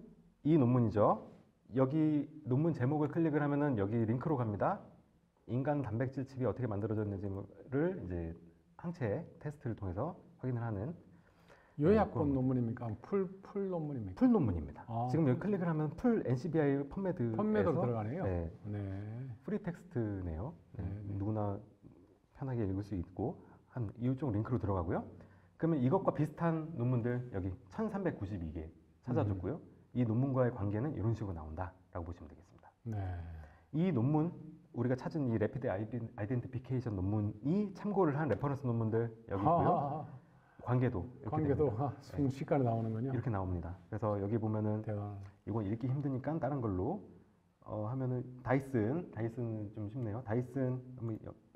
Speaker 2: 이 논문이죠. 여기 논문 제목을 클릭을 하면은 여기 링크로 갑니다. 인간 단백질 칩이 어떻게 만들어졌는지를 이제 항체 테스트를 통해서 확인을 하는
Speaker 1: 요약본 논문입니까? 풀 논문입니까?
Speaker 2: 풀 논문입니다. 지금 여기 클릭을 하면 풀 NCBI
Speaker 1: 펀메드로 들어가네요.
Speaker 2: 네,
Speaker 1: 네.
Speaker 2: 프리 텍스트네요. 누구나 편하게 읽을 수 있고 한 이쪽 링크로 들어가고요. 그러면 이것과 비슷한 논문들 여기 1392개 찾아줬고요. 이 논문과의 관계는 이런 식으로 나온다라고 보시면 되겠습니다.
Speaker 1: 네.
Speaker 2: 이 논문 우리가 찾은 이 래피드 아이덴티피케이션 논문이 참고를 한 레퍼런스 논문들 여기 있고요. 관계도
Speaker 1: 순식간에 나오는군요.
Speaker 2: 이렇게 나옵니다. 그래서 여기 보면은
Speaker 1: 대단.
Speaker 2: 이건 읽기 힘드니까 다른 걸로 하면은 다이슨은 좀 쉽네요. 다이슨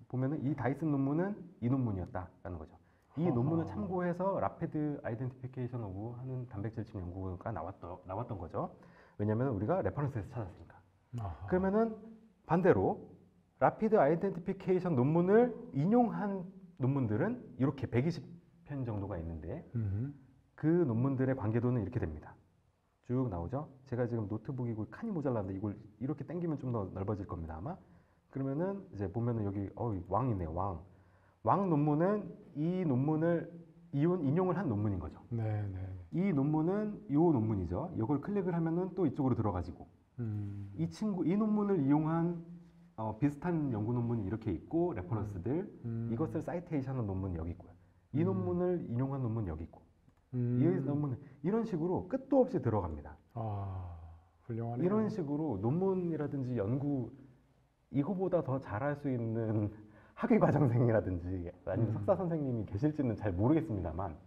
Speaker 2: 보면은 이 다이슨 논문은 이 논문이었다라는 거죠. 이 논문을 참고해서 라피드 아이덴티피케이션 오브 하는 단백질 칩 연구가 나왔던 거죠. 왜냐하면 우리가 레퍼런스에서 찾았으니까. 그러면은 반대로 라피드 아이덴티피케이션 논문을 인용한 논문들은 이렇게 120편 정도가 있는데 그 논문들의 관계도는 이렇게 됩니다. 쭉 나오죠. 제가 지금 노트북이고 칸이 모자란데 이걸 이렇게 당기면 좀 더 넓어질 겁니다 아마. 그러면은 이제 보면은 여기 왕이네요. 왕 논문은 이 논문을 인용을 한 논문인 거죠.
Speaker 1: 네.
Speaker 2: 이 논문은 이 논문이죠. 이걸 클릭을 하면은 또 이쪽으로 들어가지고 이 논문을 이용한 비슷한 연구 논문이 이렇게 있고 레퍼런스들 이것을 사이테이션한 논문이 여기 있고요. 이 논문을 인용한 논문 여기 있고 이 논문 이런 식으로 끝도 없이 들어갑니다.
Speaker 1: 훌륭하네요.
Speaker 2: 이런 식으로 논문이라든지 연구 이거보다 더 잘할 수 있는 학위과정생이라든지 아니면 석사 선생님이 계실지는 잘 모르겠습니다만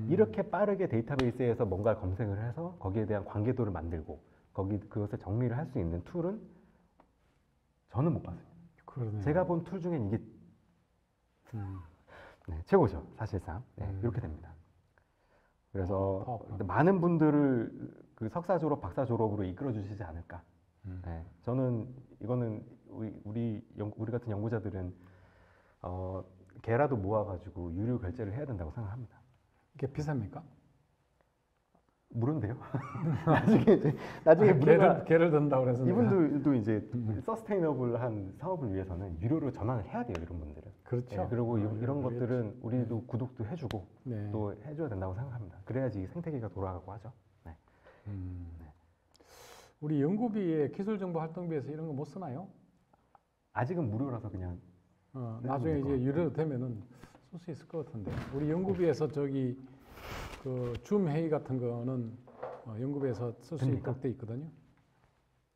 Speaker 2: 이렇게 빠르게 데이터베이스에서 뭔가 검색을 해서 거기에 대한 관계도를 만들고 그것을 정리를 할 수 있는 툴은 저는 못 봤어요.
Speaker 1: 그러네요.
Speaker 2: 제가 본 툴 중엔 이게 최고죠. 사실상 이렇게 됩니다. 그래서 많은 분들을 그 석사 졸업, 박사 졸업으로 이끌어 주시지 않을까. 저는 이거는 우리 같은 연구자들은 개라도 모아가지고 유료 결제를 해야 된다고 생각합니다.
Speaker 1: 이게 비쌉니까?
Speaker 2: 무료인데요. 나중에 무료가
Speaker 1: 개를 든다고 그래서 내가.
Speaker 2: 이분들도 이제 서스테이너블한 사업을 위해서는 유료로 전환을 해야 돼요, 이런 분들은.
Speaker 1: 그렇죠.
Speaker 2: 네, 그리고 이런
Speaker 1: 그러겠지.
Speaker 2: 것들은 우리도 구독도 해주고
Speaker 1: 네.
Speaker 2: 또 해줘야 된다고 생각합니다. 그래야지 이 생태계가 돌아가고 하죠. 네. 네.
Speaker 1: 우리 연구비에 기술정보활동비에서 이런 거 못 쓰나요?
Speaker 2: 아직은 무료라서 그냥
Speaker 1: 나중에 이제 유료로 되면은 쓸 수 있을 것 같은데. 우리 연구비에서 저기 그 줌 회의 같은 거는 연구비에서 쓸 수
Speaker 2: 됩니까?
Speaker 1: 있도록 돼 있거든요.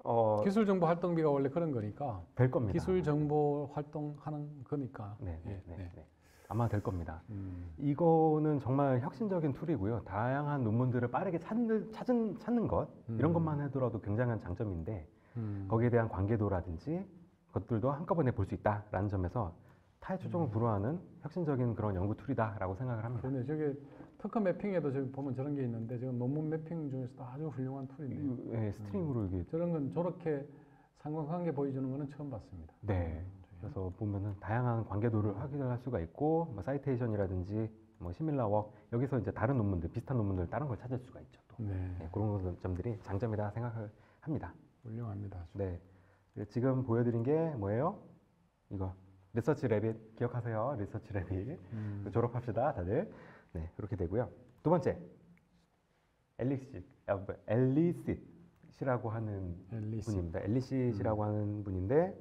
Speaker 2: 어,
Speaker 1: 기술정보활동비가 원래 그런 거니까.
Speaker 2: 될 겁니다.
Speaker 1: 기술정보 활동하는 거니까.
Speaker 2: 네, 네,
Speaker 1: 예,
Speaker 2: 네, 네. 아마 될 겁니다.
Speaker 1: 음.
Speaker 2: 이거는 정말 혁신적인 툴이고요. 다양한 논문들을 빠르게 찾는 것 이런 것만 하더라도 굉장한 장점인데 거기에 대한 관계도라든지 것들도 한꺼번에 볼 수 있다라는 점에서 타의 추종을 불허하는 혁신적인 그런 연구 툴이다라고 생각을 합니다.
Speaker 1: 그러네. 저게 특허 매핑에도 저기 보면 저런 게 있는데 지금 논문 매핑 중에서도 아주 훌륭한 툴인데요.
Speaker 2: 예, 스트링으로 이게
Speaker 1: 저런 건 저렇게 상관관계 보여주는 거는 처음 봤습니다.
Speaker 2: 네. 그래서 보면은 다양한 관계도를 확인할 수가 있고 뭐 사이테이션이라든지 뭐 시밀라워 여기서 이제 다른 논문들 비슷한 논문들 다른 걸 찾을 수가 있죠. 또
Speaker 1: 네.
Speaker 2: 네, 그런 점들이 장점이다 생각을 합니다.
Speaker 1: 훌륭합니다. 아주.
Speaker 2: 네. 지금 보여드린 게 뭐예요? 이거 리서치 래빗 기억하세요? 리서치 래빗 졸업합시다 다들. 네, 그렇게 되고요. 두 번째 엘리시라고 하는
Speaker 1: 엘리시.
Speaker 2: 분입니다. 엘리시라고 하는 분인데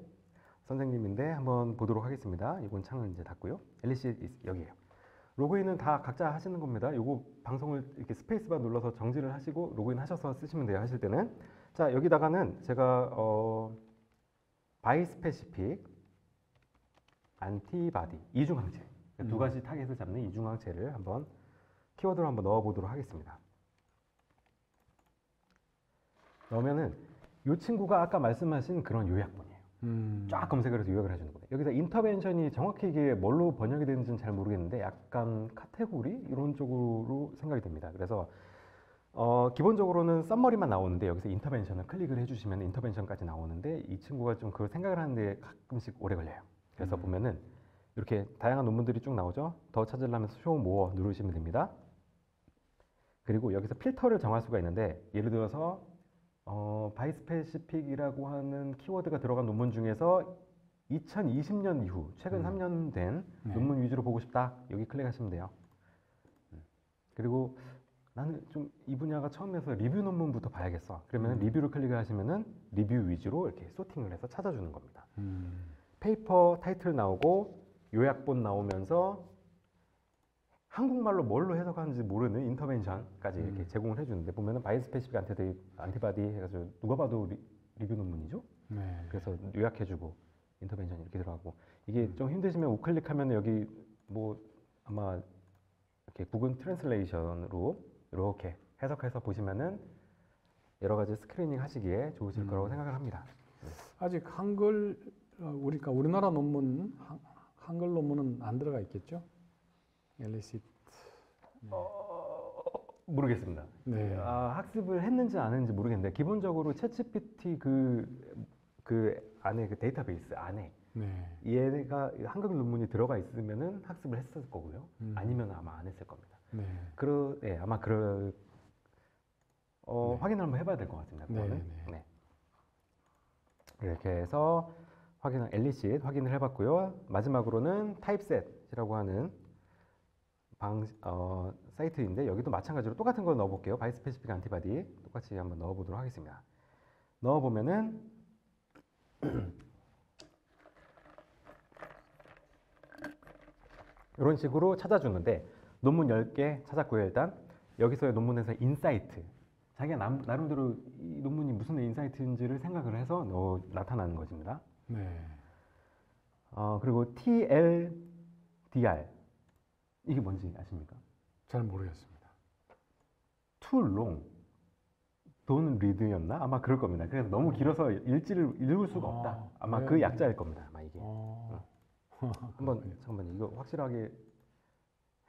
Speaker 2: 선생님인데 한번 보도록 하겠습니다. 이건 창을 이제 닫고요. 엘리시 여기에요. 로그인은 다 각자 하시는 겁니다. 요거 방송을 이렇게 스페이스바 눌러서 정지를 하시고 로그인 하셔서 쓰시면 돼요. 하실 때는. 자, 여기다가는 제가 바이스페시픽 안티바디 이중항체 두 가지 타겟을 잡는 이중항체를 한번 키워드로 한번 넣어 보도록 하겠습니다. 넣으면은 이 친구가 아까 말씀하신 그런 요약본이에요. 쫙 검색을 해서 요약을 해주는 거예요. 여기서 인터벤션이 정확히 이게 뭘로 번역이 되는지는 잘 모르겠는데 약간 카테고리 이런 쪽으로 생각이 됩니다. 그래서 기본적으로는 썸머리만 나오는데 여기서 인터벤션을 클릭을 해주시면 인터벤션까지 나오는데 이 친구가 좀 그걸 생각을 하는데 가끔씩 오래 걸려요. 그래서 보면은 이렇게 다양한 논문들이 쭉 나오죠. 더 찾으려면 쇼 모어 누르시면 됩니다. 그리고 여기서 필터를 정할 수가 있는데 예를 들어서 바이스페시픽이라고 하는 키워드가 들어간 논문 중에서 2020년 이후 최근 3년 된
Speaker 1: 네.
Speaker 2: 논문 위주로 보고 싶다. 여기 클릭하시면 돼요. 그리고 나는 좀 이 분야가 처음에서 리뷰 논문부터 봐야겠어. 그러면 리뷰를 클릭을 하시면은 리뷰 위주로 이렇게 소팅을 해서 찾아주는 겁니다. 페이퍼 타이틀 나오고 요약본 나오면서 한국말로 뭘로 해석하는지 모르는 인터벤션까지 이렇게 제공을 해주는데 보면은 바이스페시픽 안티바디 해가지고 누가 봐도 리뷰 논문이죠.
Speaker 1: 네.
Speaker 2: 그래서 요약해주고 인터벤션 이렇게 들어가고 이게 좀 힘드시면 우클릭하면 여기 뭐 아마 이렇게 구글 트랜슬레이션으로 이렇게 해석해서 보시면은 여러 가지 스크리닝 하시기에 좋으실 거라고 생각을 합니다.
Speaker 1: 아직 한글 그러니까 우리나라 논문 한글 논문은 안 들어가 있겠죠? 엘리시.
Speaker 2: 모르겠습니다.
Speaker 1: 네.
Speaker 2: 학습을 했는지 안 했는지 모르겠는데 기본적으로 챗GPT 그 안에 그 데이터베이스 안에
Speaker 1: 네.
Speaker 2: 얘가 한글 논문이 들어가 있으면은 학습을 했을 거고요. 아니면 아마 안 했을 겁니다.
Speaker 1: 네.
Speaker 2: 아마 확인을 한번 해봐야 될 것 같습니다. 그거는. 네. 이렇게 해서 엘리시 확인을 해봤고요. 마지막으로는 타입셋이라고 하는 사이트인데 여기도 마찬가지로 똑같은 걸 넣어볼게요. 바이스페시픽 안티바디 똑같이 한번 넣어보도록 하겠습니다. 넣어보면은 이런 식으로 찾아주는데 논문 10개 찾았고요. 일단 여기서의 논문에서 인사이트 자기가 나름대로 이 논문이 무슨 인사이트인지를 생각을 해서 나타나는 것입니다.
Speaker 1: 네.
Speaker 2: 그리고 TLDR 이게 뭔지 아십니까?
Speaker 1: 잘 모르겠습니다.
Speaker 2: Too long, don't read였나? 아마 그럴 겁니다. 그래서 너무 길어서 읽을 수가 없다. 아마
Speaker 1: 네.
Speaker 2: 그 약자일 겁니다. 아마 이게. 한번
Speaker 1: 그렇군요.
Speaker 2: 잠깐만요. 이거 확실하게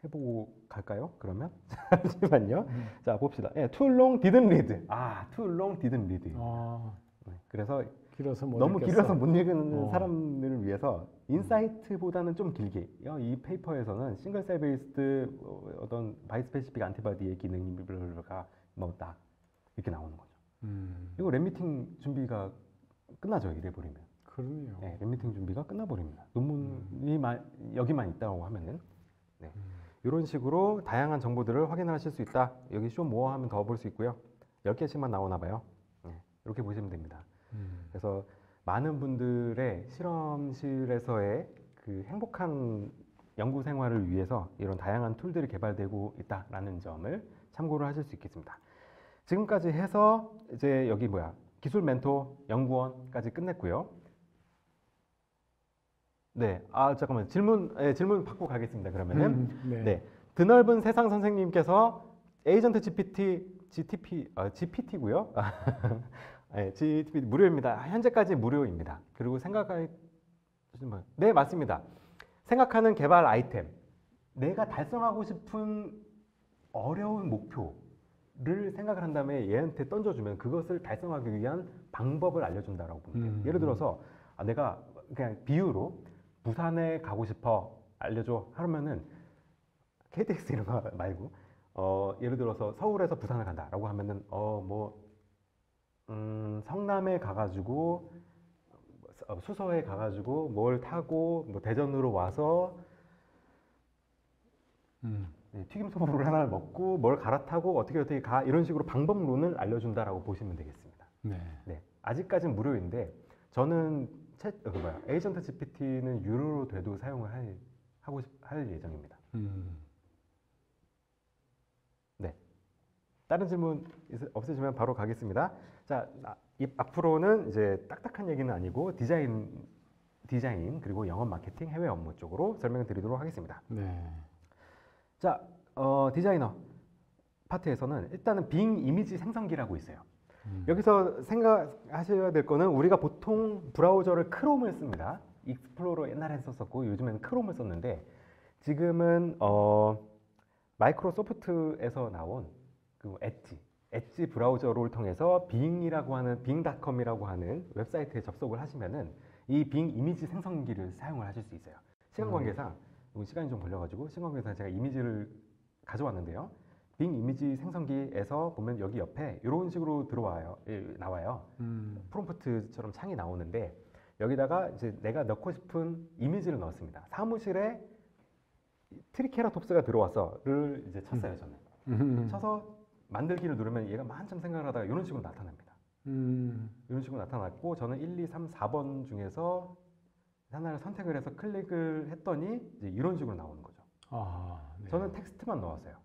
Speaker 2: 해보고 갈까요? 그러면 잠시만요. 자 봅시다. 예, too long didn't read. too long didn't read. 네, 그래서
Speaker 1: 길어서 못
Speaker 2: 너무
Speaker 1: 읽겠어.
Speaker 2: 길어서 못 읽는 사람들을 위해서 인사이트보다는 좀 길게 이 페이퍼에서는 싱글 셀 베이스드 어떤 바이스페시픽 안티바디의 기능들과 뭐 딱 이렇게 나오는 거죠. 이거 랩미팅 준비가 끝나죠. 이래 버리면.
Speaker 1: 그러네요.
Speaker 2: 네, 랩미팅 준비가 끝나버립니다. 논문이 여기만 있다고 하면은 네. 이런 식으로 다양한 정보들을 확인하실 수 있다. 여기 쇼 모어 하면 더 볼 수 있고요. 10개씩만 나오나 봐요. 네, 이렇게 보시면 됩니다. 그래서 많은 분들의 실험실에서의 그 행복한 연구 생활을 위해서 이런 다양한 툴들이 개발되고 있다라는 점을 참고를 하실 수 있겠습니다. 지금까지 해서 이제 여기 기술 멘토 연구원까지 끝냈고요. 네, 잠깐만 질문 받고 가겠습니다. 그러면은 네, 드넓은 세상 선생님께서 에이전트 GPT고요. 네, GPT 무료입니다. 현재까지 무료입니다. 그리고 네, 맞습니다. 생각하는 개발 아이템, 내가 달성하고 싶은 어려운 목표를 생각을 한 다음에 얘한테 던져주면 그것을 달성하기 위한 방법을 알려준다라고 보면 돼요. 예를 들어서 내가 그냥 비유로 부산에 가고 싶어 알려줘 하면은 KTX 이런 거 말고 예를 들어서 서울에서 부산을 간다라고 하면은 성남에 가가지고 수서에 가가지고 뭘 타고 뭐 대전으로 와서 튀김소보를 하나를 먹고 뭘 갈아타고 어떻게 가 이런 식으로 방법론을 알려준다라고 보시면 되겠습니다. 네, 아직까지는 무료인데 저는 에이전트 GPT는 유료로 돼도 사용을 할 예정입니다. 네, 다른 질문 없으시면 바로 가겠습니다. 자, 앞으로는 이제 딱딱한 얘기는 아니고 디자인 그리고 영업 마케팅 해외 업무 쪽으로 설명을 드리도록 하겠습니다.
Speaker 1: 네.
Speaker 2: 자, 디자이너 파트에서는 일단은 빙 이미지 생성기라고 있어요. 여기서 생각하셔야 될 거는 우리가 보통 브라우저를 크롬을 씁니다. 익스플로러 옛날에 썼었고 요즘에는 크롬을 썼는데 지금은 마이크로소프트에서 나온 그 엣지 브라우저를 통해서 빙닷컴이라고 하는 웹사이트에 접속을 하시면은 이 빙 이미지 생성기를 사용을 하실 수 있어요. 시간 관계상 시간이 좀 걸려가지고 시간 관계상 제가 이미지를 가져왔는데요. 빙 이미지 생성기에서 보면 여기 옆에 이런 식으로 나와요. 프롬프트처럼 창이 나오는데 여기다가 이제 내가 넣고 싶은 이미지를 넣었습니다. 사무실에 트리케라톱스가 들어와서를 이제 쳤어요. 저는 쳐서 만들기를 누르면 얘가 한참 생각을 하다가 이런 식으로 나타납니다. 이런 식으로 나타났고 저는 1, 2, 3, 4번 중에서 하나를 선택을 해서 클릭을 했더니 이제 이런 식으로 나오는 거죠.
Speaker 1: 네.
Speaker 2: 저는 텍스트만 넣었어요.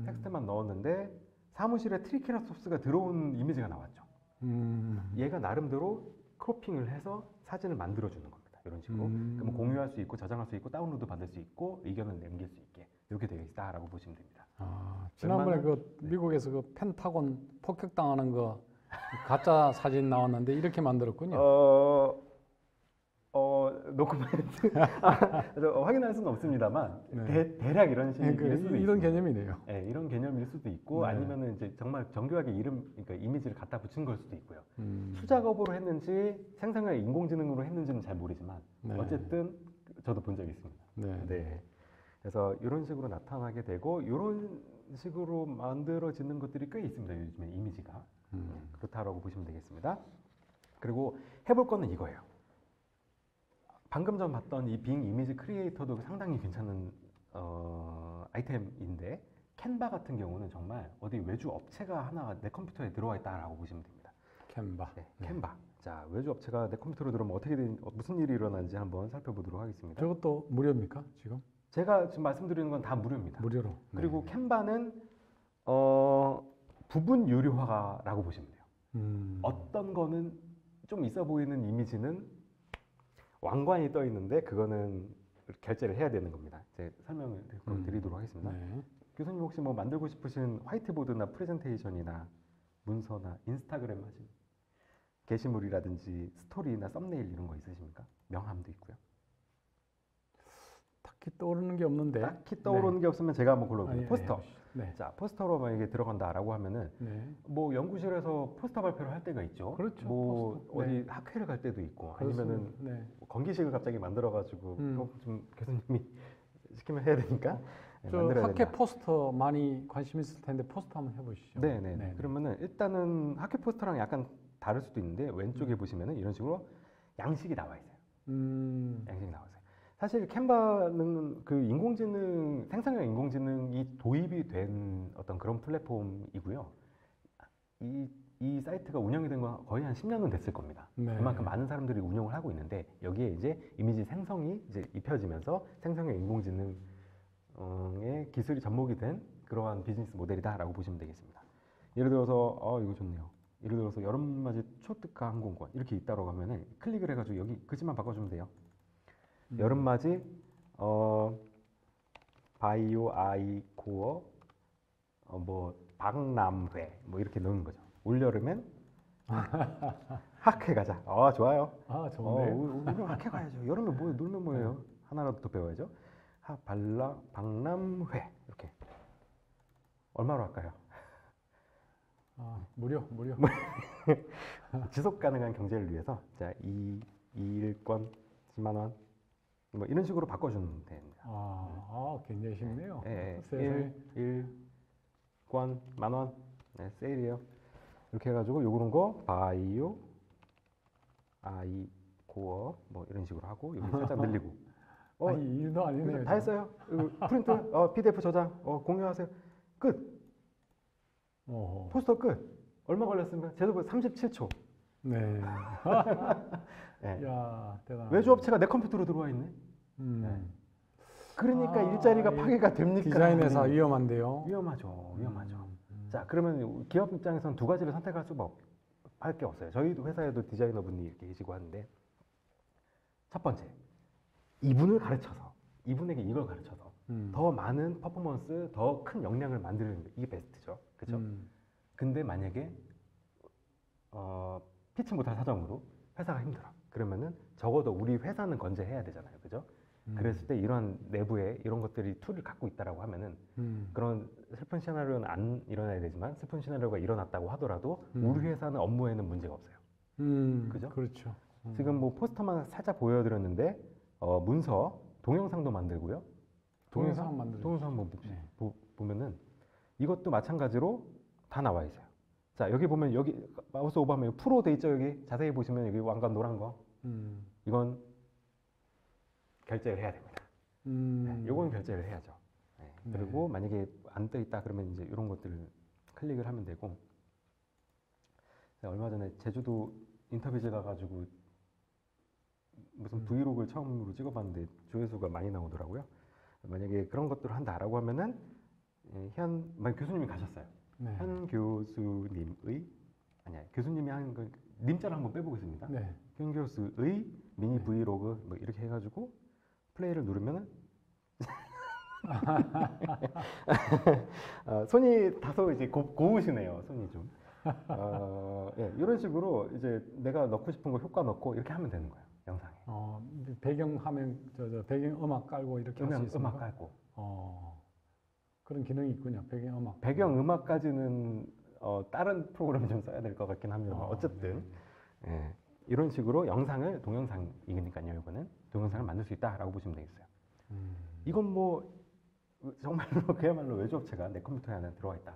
Speaker 2: 텍스트만 넣었는데 사무실에 트리케라톱스가 들어온 이미지가 나왔죠. 얘가 나름대로 크로핑을 해서 사진을 만들어주는 겁니다. 이런 식으로. 그럼 공유할 수 있고 저장할 수 있고 다운로드 받을 수 있고 의견을 남길 수 있게 이렇게 되어 있다라고 보시면 됩니다.
Speaker 1: 지난번에 미국에서 그 펜타곤 폭격당하는 거 가짜 사진 나왔는데 이렇게 만들었군요.
Speaker 2: 노코멘트 확인할 수는 없습니다만
Speaker 1: 네.
Speaker 2: 대략 이런 식일 수도
Speaker 1: 이런
Speaker 2: 있습니다.
Speaker 1: 개념이네요.
Speaker 2: 네, 이런 개념일 수도 있고
Speaker 1: 네.
Speaker 2: 아니면은 이제 정말 정교하게 그러니까 이미지를 갖다 붙인 걸 수도 있고요. 수작업으로 했는지 생성을 인공지능으로 했는지는 잘 모르지만
Speaker 1: 네.
Speaker 2: 어쨌든 저도 본 적이 있습니다. 네. 그래서 이런 식으로 나타나게 되고 이런 식으로 만들어지는 것들이 꽤 있습니다. 요즘에 이미지가 그렇다라고 보시면 되겠습니다. 그리고 해볼 거는 이거예요. 방금 전 봤던 이 빙 이미지 크리에이터도 상당히 괜찮은 아이템인데 캔바 같은 경우는 정말 어디 외주 업체가 하나 내 컴퓨터에 들어와 있다라고 보시면 됩니다.
Speaker 1: 캔바.
Speaker 2: 네, 캔바. 자, 외주 업체가 내 컴퓨터로 들어오면 무슨 일이 일어나는지 한번 살펴보도록 하겠습니다.
Speaker 1: 저것도 무료입니까 지금?
Speaker 2: 제가 지금 말씀드리는 건 다 무료입니다.
Speaker 1: 무료로.
Speaker 2: 그리고 캔바는 부분 유료화라고 보시면 돼요. 어떤 거는 좀 있어 보이는 이미지는 왕관이 떠 있는데 그거는 결제를 해야 되는 겁니다. 이제 설명을 드리도록 하겠습니다.
Speaker 1: 네.
Speaker 2: 교수님 혹시 뭐 만들고 싶으신 화이트보드나 프레젠테이션이나 문서나 인스타그램 하신 게시물이라든지 스토리나 썸네일 이런 거 있으십니까? 명함도 있고요.
Speaker 1: 딱히 떠오르는 게 없는데.
Speaker 2: 딱히 떠오르는 게 없으면 제가 한번 골라볼게요. 포스터.
Speaker 1: 네.
Speaker 2: 자, 포스터로 만약에 들어간다라고 하면은 뭐 연구실에서 포스터 발표를 할 때가 있죠.
Speaker 1: 그렇죠.
Speaker 2: 뭐
Speaker 1: 포스터.
Speaker 2: 어디 학회를 갈 때도 있고 아니면은
Speaker 1: 네.
Speaker 2: 건기식을 갑자기 만들어가지고 좀 교수님이 시키면 해야 되니까
Speaker 1: 저
Speaker 2: 만들어야
Speaker 1: 학회
Speaker 2: 된다.
Speaker 1: 포스터 많이 관심 있을 텐데 포스터 한번 해보시죠.
Speaker 2: 네네.
Speaker 1: 네.
Speaker 2: 그러면은 일단은 학회 포스터랑 약간 다를 수도 있는데 왼쪽에 보시면은 이런 식으로 양식이 나와 있어요. 양식이 나와 있어요. 사실 캔바는 그 인공지능 생성형 인공지능이 도입이 된 어떤 그런 플랫폼이고요. 이 사이트가 운영이 된 건 거의 한 10년은 됐을 겁니다.
Speaker 1: 네.
Speaker 2: 그만큼 많은 사람들이 운영을 하고 있는데 여기에 이제 이미지 생성이 이제 입혀지면서 생성형 인공지능의 기술이 접목이 된 그러한 비즈니스 모델이다라고 보시면 되겠습니다. 예를 들어서 이거 좋네요. 예를 들어서 여름맞이 초특가 항공권 이렇게 있다고 하면은 클릭을 해가지고 여기 글씨만 바꿔주면 돼요. 여름맞이 바이오 아이코어 뭐 박람회 뭐 이렇게 넣는 거죠. 올여름엔 학회 가자. 좋아요.
Speaker 1: 좋은데.
Speaker 2: 우리 학회 가야죠. 여름에 뭐 놀면 뭐예요? 하나라도 더 배워야죠. 박람회 이렇게 얼마로 할까요?
Speaker 1: 무료.
Speaker 2: 지속 가능한 경제를 위해서 자, 2일권 10만 원. 뭐 이런 식으로 바꿔주면 됩니다.
Speaker 1: 굉장히 쉽네요.
Speaker 2: 예,
Speaker 1: 세상에.
Speaker 2: 1권 10,000원. 네, 세일이에요. 이렇게 해가지고 요런 거 바이오 아이코어 뭐 이런 식으로 하고 여기 살짝 늘리고.
Speaker 1: 일도 아니네요.
Speaker 2: 다 했어요. 프린트, PDF 저장, 공유하세요. 끝. 포스터 끝. 얼마 걸렸습니까? 제도 37초.
Speaker 1: 네.
Speaker 2: 네.
Speaker 1: 야, 대단하다.
Speaker 2: 외주업체가 내 컴퓨터로 들어와 있네. 네. 그러니까 일자리가 파괴가 됩니까?
Speaker 1: 디자인에서 위험한데요.
Speaker 2: 위험하죠. 자, 그러면 기업 입장에서는 두 가지를 선택할 수밖에 없어요. 저희도 회사에도 디자이너분이 이렇게 계시고 하는데 첫 번째, 이분을 가르쳐서 이분에게 이걸 가르쳐서 더 많은 퍼포먼스, 더 큰 역량을 만드는 게 이게 베스트죠. 그렇죠? 근데 만약에 피치 못할 사정으로 회사가 힘들어. 그러면은 적어도 우리 회사는 건재해야 되잖아요. 그죠? 그랬을 때 이런 내부에 이런 것들이 툴을 갖고 있다라고 하면은 그런 슬픈 시나리오는 안 일어나야 되지만 슬픈 시나리오가 일어났다고 하더라도 우리 회사는 업무에는 문제가 없어요. 그죠?
Speaker 1: 그렇죠.
Speaker 2: 지금 뭐 포스터만 살짝 보여드렸는데 문서, 동영상도 만들고요.
Speaker 1: 동영상 만들죠.
Speaker 2: 동영상 한번 보면은 이것도 마찬가지로 다 나와 있어요. 자, 여기 보면 여기 마우스 오버하면 프로 돼 있죠. 여기 자세히 보시면 여기 왕관 노란 거. 이건 결제를 해야 됩니다. 요건 결제를 해야죠. 네. 그리고 만약에 안 떠 있다 그러면 이제 이런 것들을 클릭을 하면 되고. 얼마 전에 제주도 인터뷰지 가가지고 무슨 브이로그를 처음으로 찍어봤는데 조회수가 많이 나오더라고요. 만약에 그런 것들을 한다라고 하면은 만약 교수님이 가셨어요.
Speaker 1: 네.
Speaker 2: 현 교수님의 교수님이 하는 거 님자를 한번 빼보겠습니다.
Speaker 1: 네.
Speaker 2: 현 교수의 미니 브이로그 뭐 이렇게 해가지고 플레이를 누르면은 손이 다소 이제 고우시네요. 손이 좀. 이런 식으로 이제 내가 넣고 싶은 거 효과 넣고 이렇게 하면 되는 거예요. 영상에.
Speaker 1: 배경 화면 배경 음악 깔고 이렇게 할 수 있습니까?
Speaker 2: 음악 깔고.
Speaker 1: 그런 기능이 있군요. 배경 음악.
Speaker 2: 배경 음악까지는 다른 프로그램 좀 써야 될 것 같긴 합니다. 어쨌든 이런 식으로 영상을 동영상이니까요. 이거는 동영상을 만들 수 있다라고 보시면 되겠어요. 이건 뭐 정말로 그야말로 외주업체가 내 컴퓨터에 하나 들어와 있다.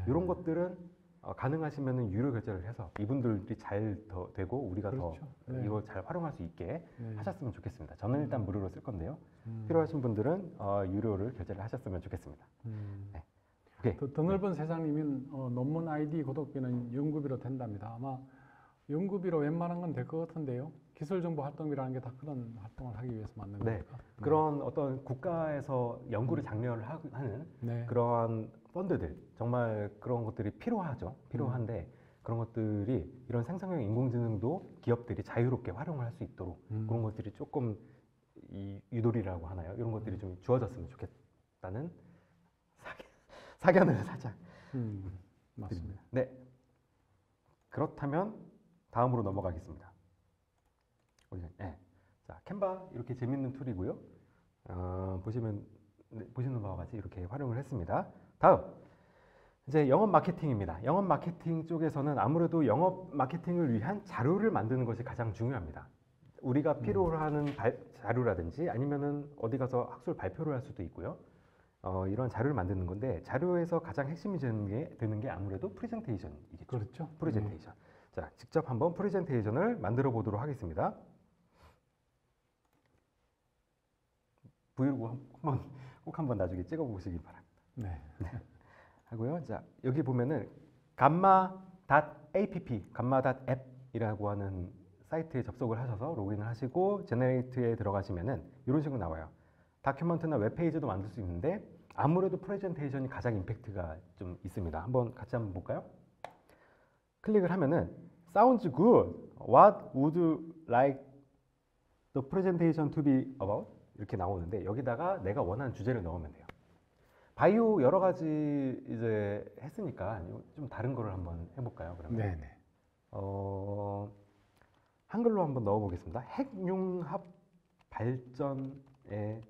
Speaker 2: 이런 것들은 가능하시면 유료 결제를 해서 이분들이 잘 더 되고 우리가
Speaker 1: 그렇죠.
Speaker 2: 더 이걸 잘 활용할 수 있게 하셨으면 좋겠습니다. 저는 일단 무료로 쓸 건데요.
Speaker 1: 음.
Speaker 2: 필요하신 분들은 유료를 결제를 하셨으면 좋겠습니다. 네. 오케이.
Speaker 1: 더 넓은 세상이면 논문 아이디 구독비는 연구비로 된답니다. 아마 연구비로 웬만한 건 될 것 같은데요. 기술정보 활동비라는 게 다 그런 활동을 하기 위해서 만든
Speaker 2: 네.
Speaker 1: 거니까.
Speaker 2: 그런 어떤 국가에서 연구를 장려를 하는
Speaker 1: 네.
Speaker 2: 그러한 펀드들 정말 그런 것들이 필요한데 그런 것들이 이런 생성형 인공지능도 기업들이 자유롭게 활용을 할 수 있도록 그런 것들이 조금 이 유도리라고 하나요? 이런 것들이 좀 주어졌으면 좋겠다는 사견을 살짝
Speaker 1: 맞습니다.
Speaker 2: 네. 그렇다면 다음으로 넘어가겠습니다. 네. 자, 캔바 이렇게 재밌는 툴이고요. 보시는 바와 같이 이렇게 활용을 했습니다. 다음 이제 영업 마케팅입니다. 영업 마케팅 쪽에서는 아무래도 영업 마케팅을 위한 자료를 만드는 것이 가장 중요합니다. 우리가 필요로 하는 자료라든지 아니면은 어디 가서 학술 발표를 할 수도 있고요. 이런 자료를 만드는 건데 자료에서 가장 핵심이 되는 게 아무래도 프레젠테이션이겠죠.
Speaker 1: 그렇죠.
Speaker 2: 프레젠테이션. 자, 직접 한번 프레젠테이션을 만들어 보도록 하겠습니다. 브이로그 꼭 한번 나중에 찍어 보시기 바랍니다.
Speaker 1: 네.
Speaker 2: 하고요. 자, 여기 보면은 gamma.app, gamma.app이라고 하는 사이트에 접속을 하셔서 로그인을 하시고 제너레이트에 들어가시면은 이런 식으로 나와요. 다큐멘트나 웹페이지도 만들 수 있는데 아무래도 프레젠테이션이 가장 임팩트가 좀 있습니다. 같이 한번 볼까요? 클릭을 하면은 Sounds good. What would you like the presentation to be about? 이렇게 나오는데 여기다가 내가 원하는 주제를 넣으면 돼요. 바이오 여러 가지 이제 했으니까 좀 다른 거를 한번 해볼까요? 그러면
Speaker 1: 네네.
Speaker 2: 한글로 한번 넣어보겠습니다. 핵융합 발전에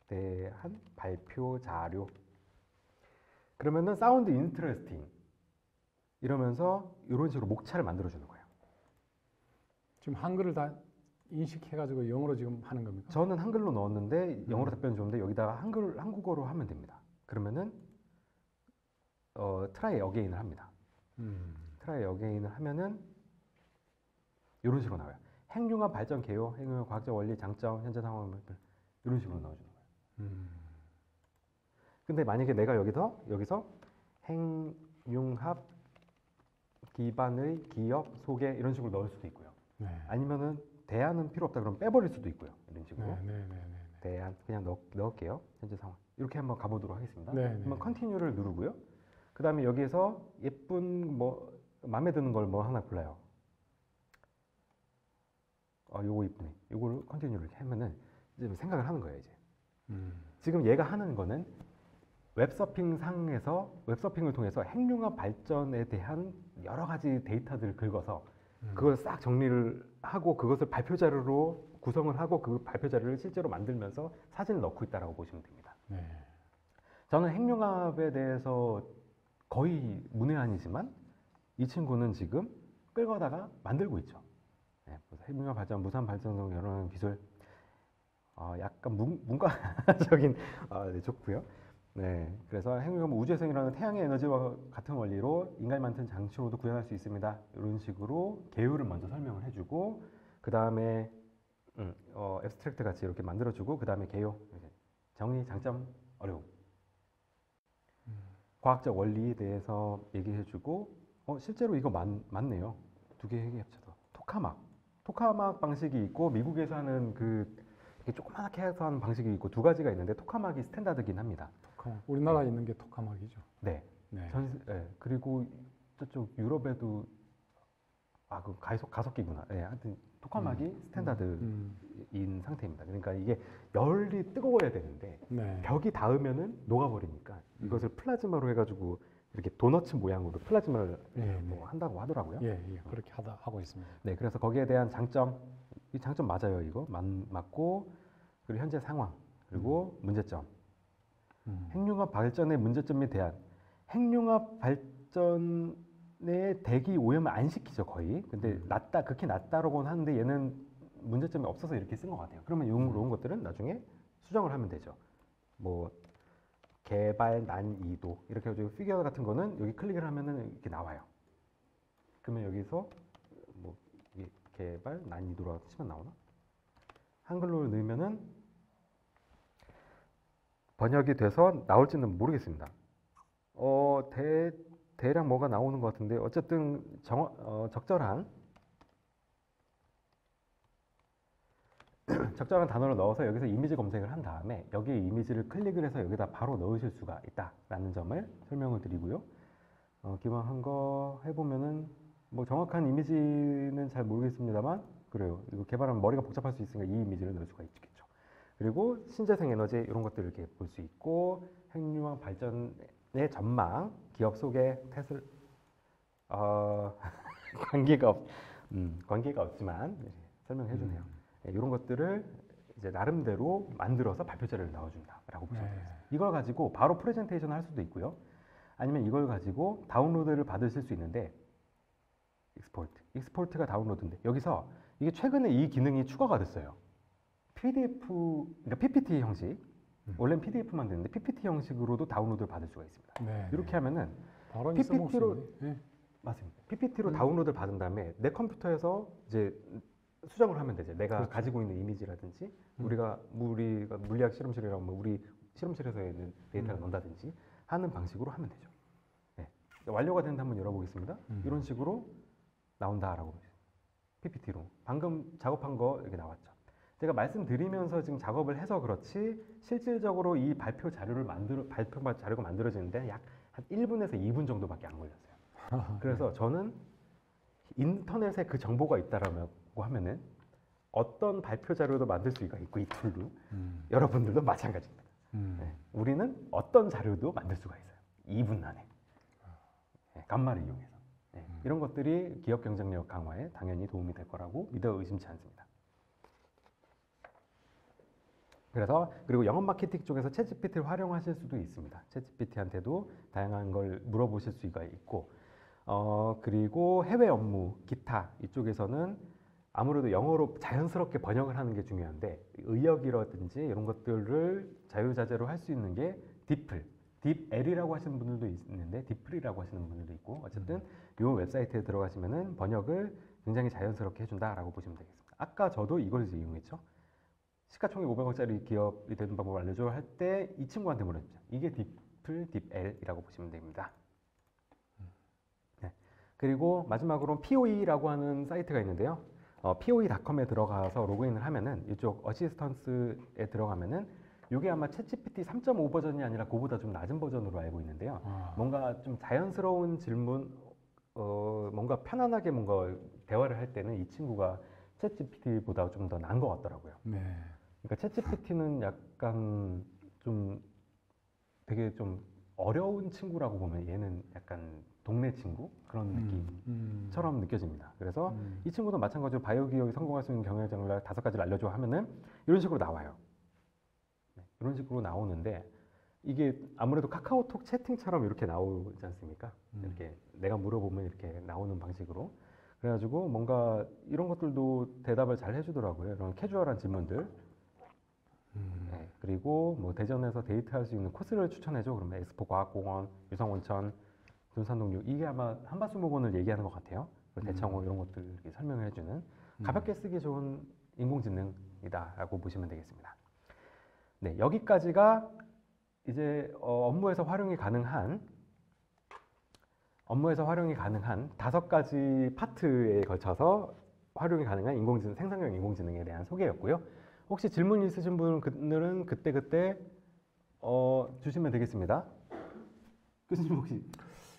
Speaker 2: 대한 발표 자료. 그러면은 사운드 인트레스팅 이러면서 이런 식으로 목차를 만들어주는 거예요.
Speaker 1: 지금 한글을 다 인식해가지고 영어로 지금 하는 겁니까?
Speaker 2: 저는 한글로 넣었는데 영어로 답변 줬는데 여기다가 한국어로 하면 됩니다. 그러면은 트라이 어게인을 합니다. 트라이 어게인을 하면은 이런 식으로 나와요. 핵융합 발전 개요, 핵융합 과학적 원리, 장점, 현재 상황 이런 식으로 넣어주는 거예요. 근데 만약에 내가 여기서 핵융합 기반의 기업 소개 이런 식으로 넣을 수도 있고요.
Speaker 1: 네.
Speaker 2: 아니면은 대안은 필요 없다 그러면 빼버릴 수도 있고요. 이런 식으로.
Speaker 1: 네.
Speaker 2: 대안 그냥 넣을게요. 현재 상황. 이렇게 한번 가보도록 하겠습니다.
Speaker 1: 네,
Speaker 2: 한번 컨티뉴를 누르고요. 그 다음에 여기에서 예쁜 마음에 드는 걸 하나 골라요. 요거 이쁘네. 요거를 컨티뉴를 이렇게 하면은 이제 생각을 하는 거예요. 이제. 지금 얘가 하는 거는 웹서핑 상에서 웹서핑을 통해서 핵융합 발전에 대한 여러 가지 데이터들을 긁어서 그걸 싹 정리를 하고 그것을 발표 자료로 구성을 하고 그 발표 자료를 실제로 만들면서 사진을 넣고 있다라고 보시면 됩니다.
Speaker 1: 네.
Speaker 2: 저는 핵융합에 대해서 거의 문외한이지만 이 친구는 지금 끌고다가 만들고 있죠. 네, 핵융합 발전, 무산 발전 등 여러 기술 약간 문과적인 네, 좋고요. 네, 그래서 핵융합은 우주에서 일어나는 태양의 에너지와 같은 원리로 인간이 만든 장치로도 구현할 수 있습니다. 이런 식으로 개요를 먼저 설명을 해주고 그 다음에 앱스트랙트 같이 이렇게 만들어주고 그 다음에 개요, 정의, 장점, 어려움, 과학적 원리에 대해서 얘기해주고 실제로 이거 맞네요. 두 개 합쳐서 토카막 방식이 있고 미국에서 하는 이렇게 조그맣게 해서 하는 방식이 있고 두 가지가 있는데 토카막이 스탠다드긴 합니다.
Speaker 1: 우리나라에 있는 게 토카막이죠.
Speaker 2: 네.
Speaker 1: 네.
Speaker 2: 그리고 저쪽 유럽에도 그 가속기구나. 네, 하여튼 토카막이 스탠다드인 상태입니다. 그러니까 이게 열이 뜨거워야 되는데
Speaker 1: 네.
Speaker 2: 벽이 닿으면은 녹아버리니까 이것을 플라즈마로 해가지고 이렇게 도너츠 모양으로 플라즈마를 한다고 하더라고요.
Speaker 1: 예, 그렇게 하고 있습니다.
Speaker 2: 네, 그래서 거기에 대한 장점, 이 장점 맞아요, 이거 맞고 그리고 현재 상황 그리고 문제점. 핵융합 발전의 문제점에 대한 핵융합 발전의 대기 오염을 안 시키죠 거의. 근데 극히 낮다라고는 하는데 얘는 문제점이 없어서 이렇게 쓴 것 같아요. 그러면 이런 것들은 나중에 수정을 하면 되죠. 개발 난이도 이렇게 해가지고 피규어 같은 거는 여기 클릭을 하면은 이렇게 나와요. 그러면 여기서 이게 개발 난이도라고 치면 나오나? 한글로 넣으면은 번역이 돼서 나올지는 모르겠습니다. 대략 뭐가 나오는 것 같은데 어쨌든 적절한 단어를 넣어서 여기서 이미지 검색을 한 다음에 여기에 이미지를 클릭을 해서 여기다 바로 넣으실 수가 있다라는 점을 설명을 드리고요. 기왕한 거 해보면은 정확한 이미지는 잘 모르겠습니다만 그래요. 이거 개발하면 머리가 복잡할 수 있으니까 이 이미지를 넣을 수가 있겠죠. 그리고 신재생 에너지 이런 것들을 이렇게 볼 수 있고 핵융합 발전의 전망, 기업 소개, 테슬 관계가 없지만 설명해 주네요. 이런 것들을 이제 나름대로 만들어서 발표 자료를 넣어준다라고 보시면 되겠습니다. 이걸 가지고 바로 프레젠테이션을 할 수도 있고요. 아니면 이걸 가지고 다운로드를 받으실 수 있는데 익스포트가 다운로드인데 여기서 이게 최근에 이 기능이 추가가 됐어요. PDF, 그러니까 PPT 형식. 원래는 PDF만 되는데 PPT 형식으로도 다운로드를 받을 수가 있습니다.
Speaker 1: 네.
Speaker 2: 이렇게 하면은
Speaker 1: 바로
Speaker 2: PPT로
Speaker 1: 네.
Speaker 2: 맞습니다. PPT로 다운로드를 받은 다음에 내 컴퓨터에서 이제 수정을 하면 되죠. 내가
Speaker 1: 그렇죠.
Speaker 2: 가지고 있는 이미지라든지 우리가 물리학 실험실이라고 뭐 우리 실험실에서 있는 데이터를 넣는다든지 하는 방식으로 하면 되죠. 네. 완료가 된다 한번 열어보겠습니다. 이런 식으로 나온다라고 PPT로 방금 작업한 거 이렇게 나왔죠. 제가 말씀드리면서 지금 작업을 해서 그렇지 실질적으로 이 발표 자료가 만들어지는데 약 한 1분에서 2분 정도밖에 안 걸렸어요. 그래서 저는 인터넷에 그 정보가 있다라고 하면은 어떤 발표 자료도 만들 수가 있고 이 툴로 여러분들도 마찬가지입니다. 네. 우리는 어떤 자료도 만들 수가 있어요. 2분 안에 간말을 이용해서 이런 것들이 기업 경쟁력 강화에 당연히 도움이 될 거라고 믿어 의심치 않습니다. 그래서 그리고 영업 마케팅 쪽에서 챗GPT를 활용하실 수도 있습니다. 챗GPT한테도 다양한 걸 물어보실 수가 있고 그리고 해외 업무, 기타 이쪽에서는 아무래도 영어로 자연스럽게 번역을 하는 게 중요한데 의역이라든지 이런 것들을 자유자재로 할 수 있는 게 디플, 딥L이라고 하시는 분들도 있는데 디플이라고 하시는 분들도 있고 어쨌든 이 웹사이트에 들어가시면은 번역을 굉장히 자연스럽게 해준다라고 보시면 되겠습니다. 아까 저도 이걸 이용했죠. 시가총액 500억짜리 기업이 되는 방법을 알려줘 할 때 이 친구한테 물었죠. 이게 디플, 딥L이라고 보시면 됩니다. 네. 그리고 마지막으로 POE라고 하는 사이트가 있는데요. POE.com에 들어가서 로그인을 하면은 이쪽 어시스턴스에 들어가면은 이게 아마 챗GPT 3.5 버전이 아니라 그보다 좀 낮은 버전으로 알고 있는데요. 뭔가 좀 자연스러운 질문, 뭔가 편안하게 뭔가 대화를 할 때는 이 친구가 챗GPT보다 좀 더 나은 것 같더라고요.
Speaker 1: 네.
Speaker 2: 그러니까 챗GPT는 약간 좀 되게 좀 어려운 친구라고 보면 얘는 약간 동네 친구 그런 느낌처럼 느껴집니다. 그래서 이 친구도 마찬가지로 바이오 기업이 성공할 수 있는 경영전략 5가지를 알려줘 하면은 이런 식으로 나와요. 네, 이런 식으로 나오는데 이게 아무래도 카카오톡 채팅처럼 이렇게 나오지 않습니까? 이렇게 내가 물어보면 이렇게 나오는 방식으로. 그래가지고 뭔가 이런 것들도 대답을 잘 해주더라고요. 이런 캐주얼한 질문들. 네, 그리고 뭐 대전에서 데이트할 수 있는 코스를 추천해줘. 그러면 엑스포 과학공원, 유성온천, 둔산동류 이게 아마 한밭수목원을 얘기하는 것 같아요. 대청호 이런 것들 이렇게 설명을 해주는 가볍게 쓰기 좋은 인공지능이다라고 보시면 되겠습니다. 네, 여기까지가 이제 업무에서 활용이 가능한 5가지 파트에 걸쳐서 활용이 가능한 인공지능, 생성형 인공지능에 대한 소개였고요. 혹시 질문 있으신 분들은 그때 주시면 되겠습니다. 교수님 혹시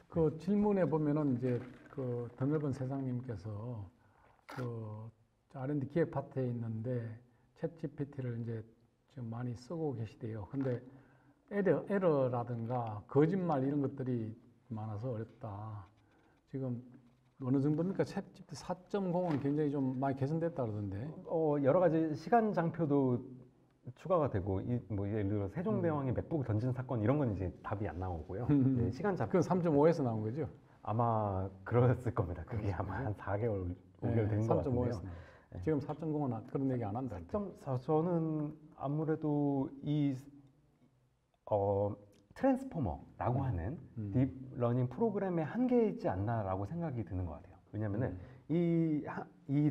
Speaker 1: 그 질문에 보면은 이제 그 드넓은 세상님께서 그 R&D 기획 파트에 있는데 챗GPT를 이제 좀 많이 쓰고 계시대요. 근데 에러라든가 거짓말 이런 것들이 많아서 어렵다. 지금 어느 정도입니까? 챗GPT 4.0은 굉장히 좀 많이 개선됐다 그러던데.
Speaker 2: 여러 가지 시간 장표도 추가가 되고 뭐 예를 들어 세종대왕이 맥북을 던진 사건 이런 건 이제 답이 안 나오고요. 네, 시간 장표
Speaker 1: 그건 3.5에서 나온 거죠?
Speaker 2: 아마 그랬을 겁니다. 그게 아마 한 4개월, 5개월 된 것 같은데요.
Speaker 1: 네. 지금 4.0은 그런 얘기 안 한다.
Speaker 2: 4.4저는 아무래도 이 트랜스포머라고 하는 딥러닝 프로그램의 한계에 있지 않나라고 생각이 드는 것 같아요. 왜냐하면은 이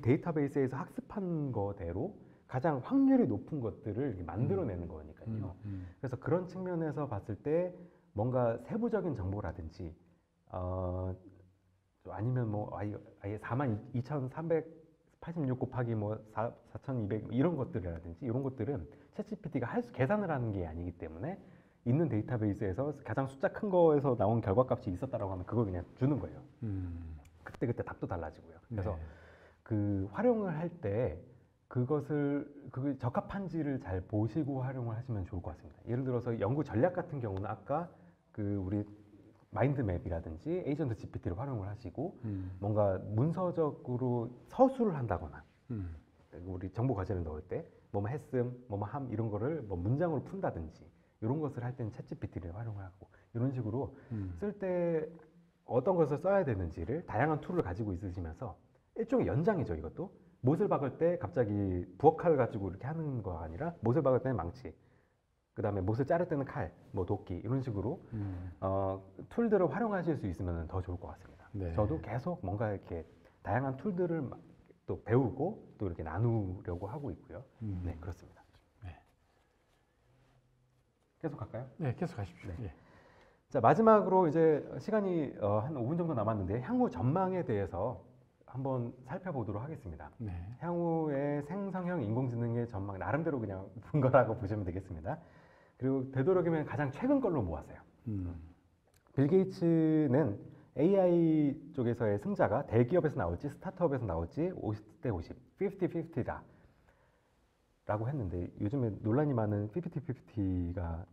Speaker 2: 데이터베이스에서 학습한 거대로 가장 확률이 높은 것들을 이렇게 만들어내는 거니까요. 그래서 그런 측면에서 봤을 때 뭔가 세부적인 정보라든지 아니면 뭐 아예 42,386 곱하기 뭐 4,200 이런 것들이라든지 이런 것들은 챗GPT가 계산을 하는 게 아니기 때문에 있는 데이터베이스에서 가장 숫자 큰 거에서 나온 결과값이 있었다라고 하면 그걸 그냥 주는 거예요. 그때 답도 달라지고요. 그래서 그 활용을 할 때 그게 적합한지를 잘 보시고 활용을 하시면 좋을 것 같습니다. 예를 들어서 연구 전략 같은 경우는 아까 그 우리 마인드맵이라든지 에이전트 GPT를 활용을 하시고 뭔가 문서적으로 서술을 한다거나 우리 정보 과제를 넣을 때 뭐뭐 했음, 뭐뭐 함 이런 거를 뭐 문장으로 푼다든지 이런 것을 할 때는 챗GPT를 활용을 하고 이런 식으로 쓸 때 어떤 것을 써야 되는지를 다양한 툴을 가지고 있으시면서 일종의 연장이죠. 이것도 못을 박을 때 갑자기 부엌칼 가지고 이렇게 하는 거 아니라 못을 박을 때는 망치 그다음에 못을 자를 때는 칼, 뭐 도끼 이런 식으로 툴들을 활용하실 수 있으면 더 좋을 것 같습니다.
Speaker 1: 네.
Speaker 2: 저도 계속 뭔가 이렇게 다양한 툴들을 또 배우고 또 이렇게 나누려고 하고 있고요. 네, 그렇습니다.
Speaker 1: 네.
Speaker 2: 계속 할까요?
Speaker 1: 네, 계속 하십시오.
Speaker 2: 네.
Speaker 1: 예.
Speaker 2: 자, 마지막으로 이제 시간이 한 5분 정도 남았는데 향후 전망에 대해서 한번 살펴보도록 하겠습니다.
Speaker 1: 네.
Speaker 2: 향후의 생성형 인공지능의 전망 나름대로 그냥 본 거라고 보시면 되겠습니다. 그리고 되도록이면 가장 최근 걸로 모았어요. 빌 게이츠는 AI 쪽에서의 승자가 대기업에서 나올지 스타트업에서 나올지 50대 50, 50-50다 라고 했는데 요즘에 논란이 많은 50-50가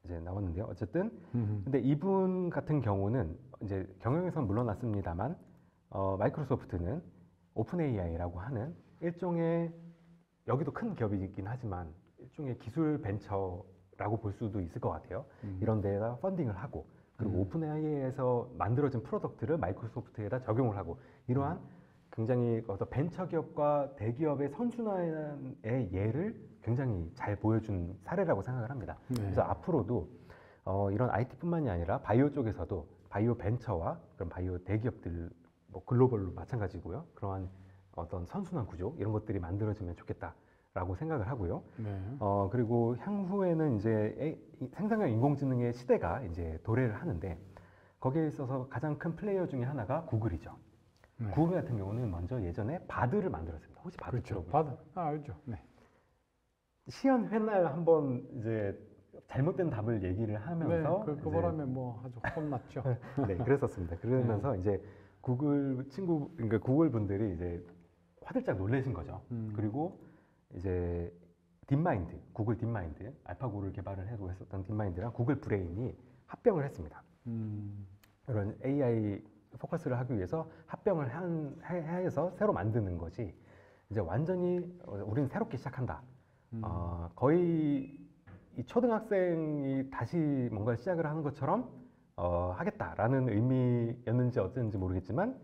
Speaker 2: 이제 나왔는데요. 어쨌든 근데 이분 같은 경우는 이제 경영에선 물러났습니다만 마이크로소프트는 오픈 AI라고 하는 일종의 여기도 큰 기업이긴 하지만 일종의 기술 벤처라고 볼 수도 있을 것 같아요. 이런 데다 펀딩을 하고 그리고 오픈 AI에서 만들어진 프로덕트를 마이크로소프트에다 적용을 하고 이러한 굉장히 어떤 벤처 기업과 대기업의 선순환의 예를 굉장히 잘 보여준 사례라고 생각을 합니다.
Speaker 1: 네.
Speaker 2: 그래서 앞으로도 이런 IT뿐만이 아니라 바이오 쪽에서도 바이오 벤처와 그런 바이오 대기업들 뭐 글로벌로 마찬가지고요. 그러한 어떤 선순환 구조 이런 것들이 만들어지면 좋겠다라고 생각을 하고요.
Speaker 1: 네.
Speaker 2: 그리고 향후에는 이제 생성형 인공지능의 시대가 이제 도래를 하는데 거기에 있어서 가장 큰 플레이어 중에 하나가 구글이죠.
Speaker 1: 네.
Speaker 2: 구글 같은 경우는 먼저 예전에 바드를 만들었습니다. 혹시 바드
Speaker 1: 그렇죠.
Speaker 2: 들어보셨어요?
Speaker 1: 바드. 알죠. 네.
Speaker 2: 시연 회날 한번 이제 잘못된 답을 얘기를 하면서
Speaker 1: 네. 그 바람에 뭐 아주 혼났죠.
Speaker 2: 네, 그랬었습니다. 그러면서 이제 구글 친구, 그러니까 구글 분들이 이제 화들짝 놀라신 거죠. 그리고 이제 딥마인드, 구글 딥마인드, 알파고를 개발을 해고 했었던 딥마인드랑 구글 브레인이 합병을 했습니다. 이런 AI 포커스를 하기 위해서 합병을 해서 새로 만드는 것이 이제 완전히 우리는 새롭게 시작한다. 거의 이 초등학생이 다시 뭔가 시작을 하는 것처럼 하겠다라는 의미였는지 어쩐지 모르겠지만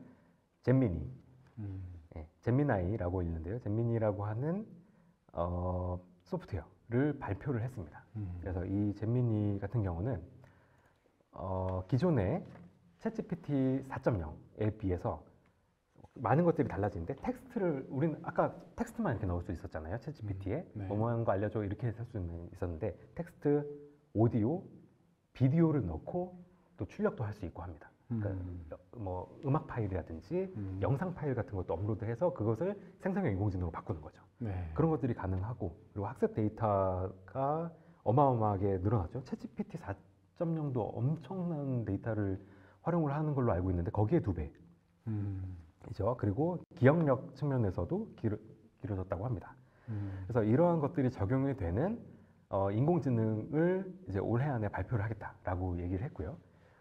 Speaker 2: 잼미니, 잼미나이라고 있는데요. 잼미니라고 하는 소프트웨어를 발표를 했습니다. 그래서 이 잼미니 같은 경우는 기존의 챗GPT 4.0에 비해서 많은 것들이 달라지는데 텍스트를 우리는 아까 텍스트만 이렇게 넣을 수 있었잖아요. 챗GPT에
Speaker 1: 네.
Speaker 2: 뭐뭐한 거 알려줘 이렇게 할 수 있었는데 텍스트, 오디오, 비디오를 넣고 또 출력도 할 수 있고 합니다. 그러니까 뭐 음악 파일이라든지 영상 파일 같은 것도 업로드해서 그것을 생성형 인공지능으로 바꾸는 거죠.
Speaker 1: 네.
Speaker 2: 그런 것들이 가능하고 그리고 학습 데이터가 어마어마하게 늘어났죠. 챗GPT 4.0도 엄청난 데이터를 활용을 하는 걸로 알고 있는데 거기에 2배. 이죠. 그리고 기억력 측면에서도 길어졌다고 합니다. 그래서 이러한 것들이 적용이 되는 인공지능을 이제 올해 안에 발표를 하겠다라고 얘기를 했고요.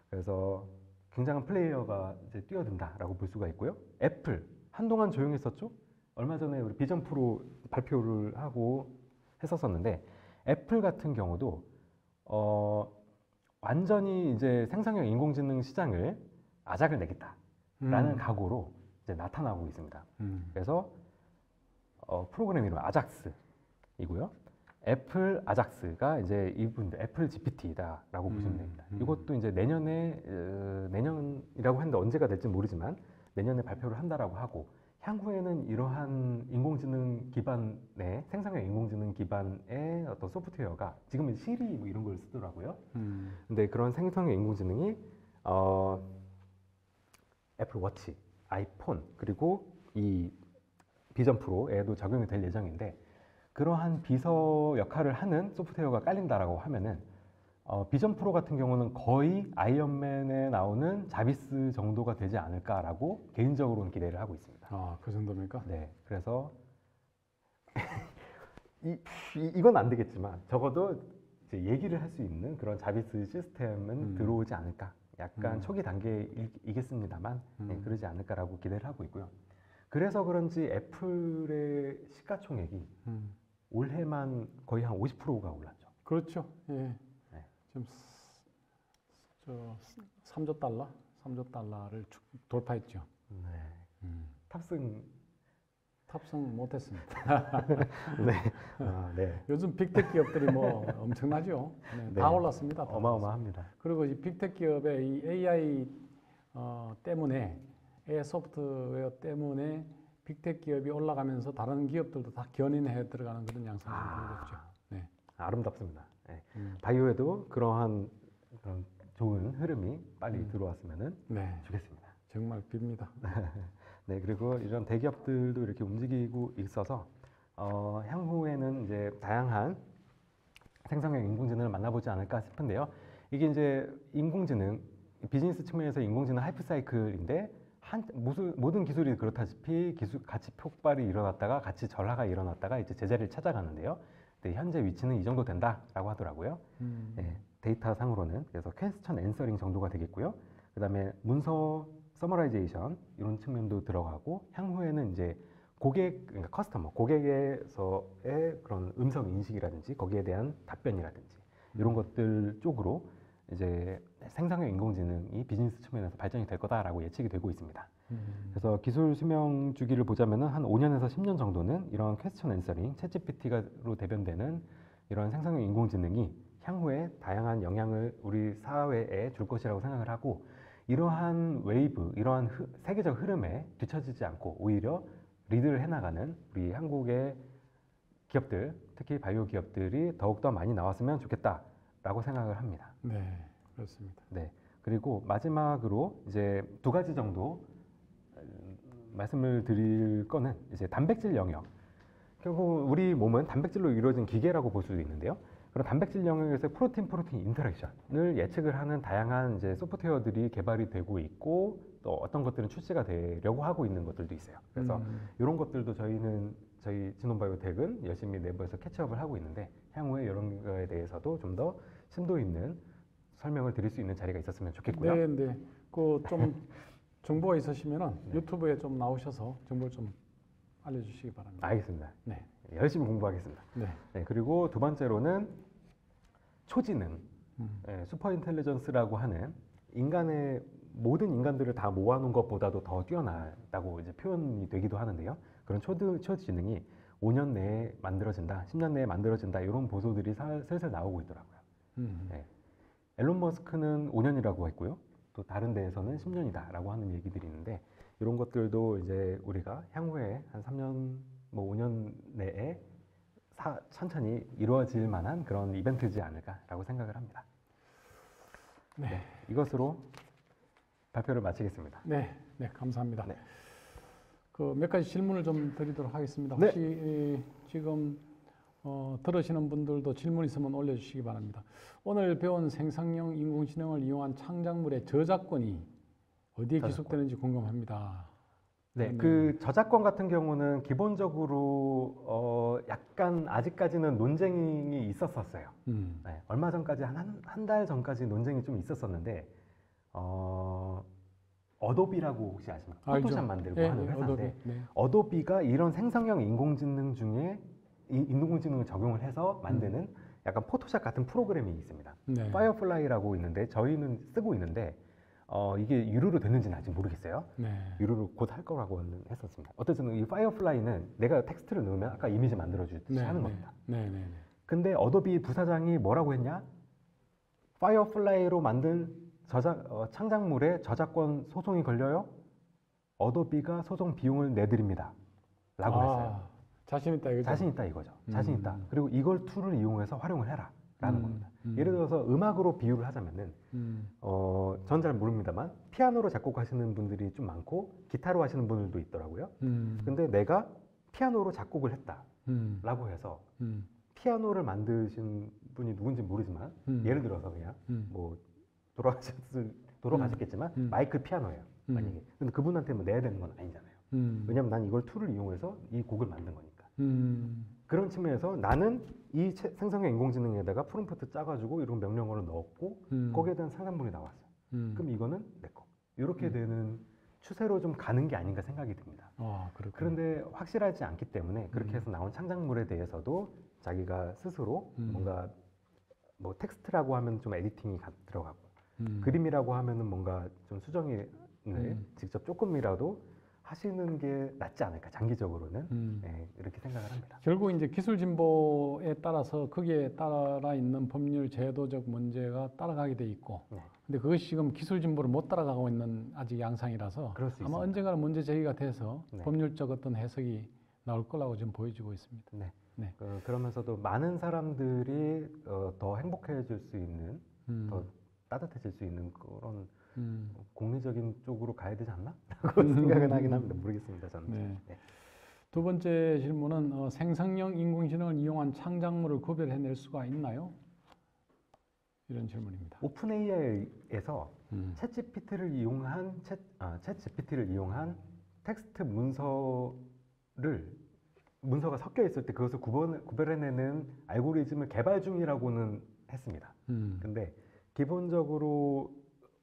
Speaker 2: 그래서 굉장한 플레이어가 이제 뛰어든다라고 볼 수가 있고요. 애플 한동안 조용했었죠. 얼마 전에 우리 비전 프로 발표를 하고 했었었는데 애플 같은 경우도 완전히 이제 생성형 인공지능 시장을 아작을 내겠다라는 각오로 이제 나타나고 있습니다. 그래서 프로그램 이름 아작스이고요. 애플 아작스가 이제 이분들 애플 GPT다라고 보시면 됩니다. 이것도 이제 내년이라고 했는데 언제가 될지 모르지만 내년에 발표를 한다라고 하고 향후에는 이러한 인공지능 기반의 생성형 인공지능 기반의 어떤 소프트웨어가 지금은 시리 뭐 이런 걸 쓰더라고요. 근데 그런 생성형 인공지능이 애플 워치, 아이폰 그리고 이 비전 프로에도 적용이 될 예정인데 그러한 비서 역할을 하는 소프트웨어가 깔린다라고 하면은 비전 프로 같은 경우는 거의 아이언맨에 나오는 자비스 정도가 되지 않을까라고 개인적으로는 기대를 하고 있습니다.
Speaker 1: 아, 그 정도입니까?
Speaker 2: 네, 그래서 이건 안 되겠지만 적어도 이제 얘기를 할 수 있는 그런 자비스 시스템은 들어오지 않을까. 약간 초기 단계이겠습니다만 네, 그러지 않을까라고 기대를 하고 있고요. 그래서 그런지 애플의 시가총액이 올해만 거의 한 50%가 올랐죠.
Speaker 1: 그렇죠. 예.
Speaker 2: 네.
Speaker 1: 지금 3조 달러? 3조 달러를 돌파했죠.
Speaker 2: 네. 탑승
Speaker 1: 탑승 못했습니다.
Speaker 2: 네. 네.
Speaker 1: 요즘 빅테크 기업들이 뭐 엄청나죠. 네,
Speaker 2: 네.
Speaker 1: 다 올랐습니다. 다.
Speaker 2: 어마어마합니다.
Speaker 1: 그리고 이 빅테크 기업의 이 AI 때문에 AI 소프트웨어 때문에 빅테크 기업이 올라가면서 다른 기업들도 다 견인해 들어가는 그런 양상이 보이고 있죠. 네.
Speaker 2: 아름답습니다. 네. 바이오에도 그러한 그런 좋은 흐름이 빨리 들어왔으면
Speaker 1: 네.
Speaker 2: 좋겠습니다.
Speaker 1: 정말 빕니다.
Speaker 2: 네, 그리고 이런 대기업들도 이렇게 움직이고 있어서 향후에는 이제 다양한 생성형 인공지능을 만나보지 않을까 싶은데요. 이게 이제 인공지능 비즈니스 측면에서 인공지능 하이프 사이클인데 모든 기술이 그렇다시피 가치 폭발이 일어났다가 가치 전화가 일어났다가 이제 제자리를 찾아가는데요. 네, 현재 위치는 이 정도 된다라고 하더라고요. 네, 데이터 상으로는 그래서 퀘스천 앤서링 정도가 되겠고요. 그다음에 문서 서머라이제이션 이런 측면도 들어가고 향후에는 이제 그러니까 커스터머, 고객에서의 그런 음성 인식이라든지 거기에 대한 답변이라든지 이런 것들 쪽으로 이제 생성형 인공지능이 비즈니스 측면에서 발전이 될 거다라고 예측이 되고 있습니다. 그래서 기술 수명 주기를 보자면은 한 5년에서 10년 정도는 이런 퀘스천 앤서링, 챗GPT로 대변되는 이런 생성형 인공지능이 향후에 다양한 영향을 우리 사회에 줄 것이라고 생각을 하고 이러한 웨이브, 이러한 세계적 흐름에 뒤처지지 않고 오히려 리드를 해나가는 우리 한국의 기업들, 특히 바이오 기업들이 더욱더 많이 나왔으면 좋겠다라고 생각을 합니다.
Speaker 1: 네, 그렇습니다.
Speaker 2: 네. 그리고 마지막으로 이제 두 가지 정도 말씀을 드릴 거는 이제 단백질 영역. 결국 우리 몸은 단백질로 이루어진 기계라고 볼 수도 있는데요. 그런 단백질 영역에서 프로틴 인터랙션을 예측을 하는 다양한 이제 소프트웨어들이 개발이 되고 있고 또 어떤 것들은 출시가 되려고 하고 있는 것들도 있어요. 그래서 이런 것들도 저희 진원바이오텍은 열심히 내부에서 캐치업을 하고 있는데 향후에 이런 거에 대해서도 좀 더 심도 있는 설명을 드릴 수 있는 자리가 있었으면 좋겠고요.
Speaker 1: 네, 네. 그 좀 정보가 있으시면은 유튜브에 좀 나오셔서 정보를 좀 알려주시기 바랍니다.
Speaker 2: 알겠습니다.
Speaker 1: 네.
Speaker 2: 열심히 공부하겠습니다.
Speaker 1: 네.
Speaker 2: 네, 그리고 두 번째로는 초지능, 슈퍼 인텔리전스라고 하는 모든 인간들을 다 모아놓은 것보다도 더 뛰어나다고 이제 표현이 되기도 하는데요. 그런 초지능이 5년 내에 만들어진다, 10년 내에 만들어진다 이런 보도들이 슬슬 나오고 있더라고요. 네. 앨런 머스크는 5년이라고 했고요. 또 다른 데에서는 10년이다라고 하는 얘기들이 있는데 이런 것들도 이제 우리가 향후에 한 3년, 뭐 5년 내에 천천히 이루어질 만한 그런 이벤트지 않을까라고 생각을 합니다.
Speaker 1: 네.
Speaker 2: 네, 이것으로 발표를 마치겠습니다.
Speaker 1: 네, 네, 감사합니다.
Speaker 2: 네.
Speaker 1: 그 몇 가지 질문을 좀 드리도록 하겠습니다.
Speaker 2: 네.
Speaker 1: 혹시 지금 들으시는 분들도 질문 있으면 올려주시기 바랍니다. 오늘 배운 생성형 인공지능을 이용한 창작물의 저작권이 어디에 기속되는지 궁금합니다.
Speaker 2: 네, 그 저작권 같은 경우는 기본적으로 약간 아직까지는 논쟁이 있었어요. 네, 얼마 전까지 한 달 전까지 논쟁이 좀 있었었는데 어도비라고 혹시 아십니까? 포토샵 만들고 하는 회사인데 어도비가 이런 생성형 인공지능 중에 인공지능을 적용을 해서 만드는 약간 포토샵 같은 프로그램이 있습니다.
Speaker 1: 네.
Speaker 2: 파이어플라이라고 있는데 저희는 쓰고 있는데 이게 유료로 되는지는 아직 모르겠어요.
Speaker 1: 네.
Speaker 2: 유료로 곧 할 거라고는 했었습니다. 어쨌든 이 파이어플라이는 내가 텍스트를 넣으면 아까 이미지 만들어주듯이 하는 겁니다. 근데 어도비 부사장이 뭐라고 했냐? 파이어플라이로 만든 창작물에 저작권 소송이 걸려요? 어도비가 소송 비용을 내드립니다. 라고 했어요.
Speaker 1: 자신 있다 이거죠?
Speaker 2: 자신 있다 이거죠. 자신 있다. 그리고 이걸 툴을 이용해서 활용을 해라. 라는 겁니다. 예를 들어서 음악으로 비유를 하자면은 전 잘 모릅니다만 피아노로 작곡하시는 분들이 좀 많고 기타로 하시는 분들도 있더라고요. 근데 내가 피아노로 작곡을 했다 라고 해서 피아노를 만드신 분이 누군지 모르지만 예를 들어서 그냥 뭐 돌아가셨겠지만 마이클 피아노예요. 만약에. 근데 그분한테 뭐 내야 되는 건 아니잖아요. 왜냐면 난 이걸 툴을 이용해서 이 곡을 만든 거니까. 그런 측면에서 나는 이 생성형 인공지능에다가 프롬프트 짜가지고 이런 명령어를 넣었고 거기에 대한 상상물이 나왔어. 그럼 이거는 내 거. 이렇게 되는 추세로 좀 가는 게 아닌가 생각이 듭니다. 그런데 확실하지 않기 때문에 그렇게 해서 나온 창작물에 대해서도 자기가 스스로 뭔가 뭐 텍스트라고 하면 좀 에디팅이 들어가고 그림이라고 하면은 뭔가 좀 수정을 직접 조금이라도 하시는 게 낫지 않을까 장기적으로는 네, 이렇게 생각을 합니다.
Speaker 1: 결국 이제 기술 진보에 따라서 거기에 따라 있는 법률 제도적 문제가 따라가게 돼 있고,
Speaker 2: 네.
Speaker 1: 근데 그것이 지금 기술 진보를 못 따라가고 있는 아직 양상이라서
Speaker 2: 그럴 수
Speaker 1: 아마
Speaker 2: 있습니다.
Speaker 1: 언젠가는 문제 제기가 돼서
Speaker 2: 네.
Speaker 1: 법률적 어떤 해석이 나올 거라고 지금 보여지고 있습니다.
Speaker 2: 네.
Speaker 1: 네.
Speaker 2: 그러면서도 많은 사람들이 더 행복해질 수 있는, 더 따뜻해질 수 있는 그런 공리적인 쪽으로 가야 되지 않나? 라고 생각은 하긴 합니다. 모르겠습니다, 저는.
Speaker 1: 네.
Speaker 2: 네.
Speaker 1: 두 번째 질문은 생성형 인공지능을 이용한 창작물을 구별해낼 수가 있나요? 이런 질문입니다.
Speaker 2: 오픈 AI에서 챗GPT를 이용한 텍스트 문서가 섞여 있을 때 그것을 구별해내는 알고리즘을 개발 중이라고는 했습니다. 근데 기본적으로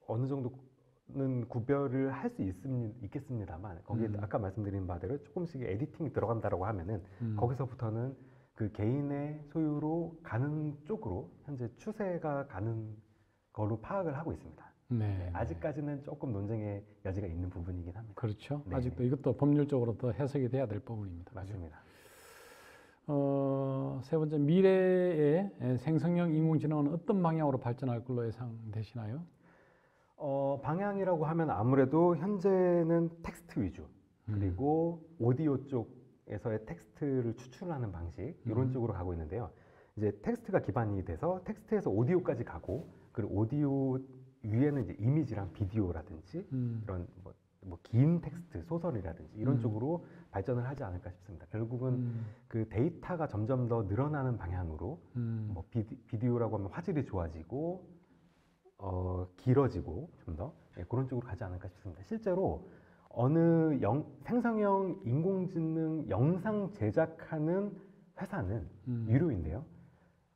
Speaker 2: 어느 정도는 구별을 할 수 있겠습니다만 거기에 아까 말씀드린 바대로 조금씩 에디팅이 들어간다고 하면은 거기서부터는 그 개인의 소유로 가는 쪽으로 현재 추세가 가는 걸로 파악을 하고 있습니다.
Speaker 1: 네.
Speaker 2: 아직까지는 조금 논쟁의 여지가 있는 부분이긴 합니다.
Speaker 1: 그렇죠.
Speaker 2: 네.
Speaker 1: 아직도 이것도 법률적으로 더 해석이 돼야 될 부분입니다.
Speaker 2: 맞습니다.
Speaker 1: 세 번째, 미래의 생성형 인공지능은 어떤 방향으로 발전할 걸로 예상되시나요?
Speaker 2: 방향이라고 하면 아무래도 현재는 텍스트 위주 그리고 오디오 쪽에서의 텍스트를 추출하는 방식 이런 쪽으로 가고 있는데요. 이제 텍스트가 기반이 돼서 텍스트에서 오디오까지 가고 그리고 오디오 위에는 이제 이미지랑 비디오라든지 이런 뭐 긴 텍스트 소설이라든지 이런 쪽으로 발전을 하지 않을까 싶습니다. 결국은 그 데이터가 점점 더 늘어나는 방향으로 뭐 비디오라고 하면 화질이 좋아지고 길어지고 좀 더 그런 쪽으로 가지 않을까 싶습니다. 실제로 어느 생성형 인공지능 영상 제작하는 회사는 유료인데요.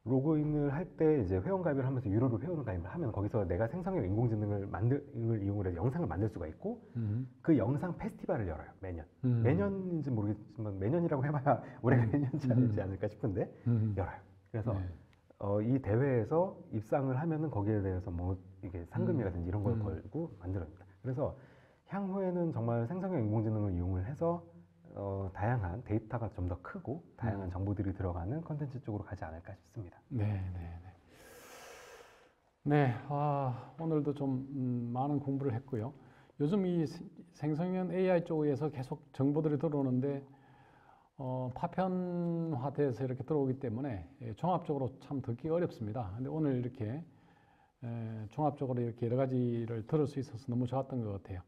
Speaker 2: 로그인을 할 때 이제 회원가입을 하면서 유료로 회원가입을 하면 거기서 내가 생성형 인공지능을 이용을 해서 영상을 만들 수가 있고 그 영상 페스티벌을 열어요. 매년. 매년인지 모르겠지만 매년이라고 해봐야 올해가 매년치 아니지 않을까 싶은데 열어요. 그래서 이 대회에서 입상을 하면은 거기에 대해서 뭐 이게 상금이라든지 이런 걸 걸고 만들어냅니다. 그래서 향후에는 정말 생성형 인공지능을 이용을 해서 다양한 데이터가 좀 더 크고 다양한 정보들이 들어가는 컨텐츠 쪽으로 가지 않을까 싶습니다.
Speaker 1: 네. 오늘도 좀 많은 공부를 했고요. 요즘 이 생성형 AI 쪽에서 계속 정보들이 들어오는데 파편화돼서 이렇게 들어오기 때문에 종합적으로 참 듣기 어렵습니다. 근데 오늘 이렇게 종합적으로 이렇게 여러 가지를 들을 수 있어서 너무 좋았던 것 같아요.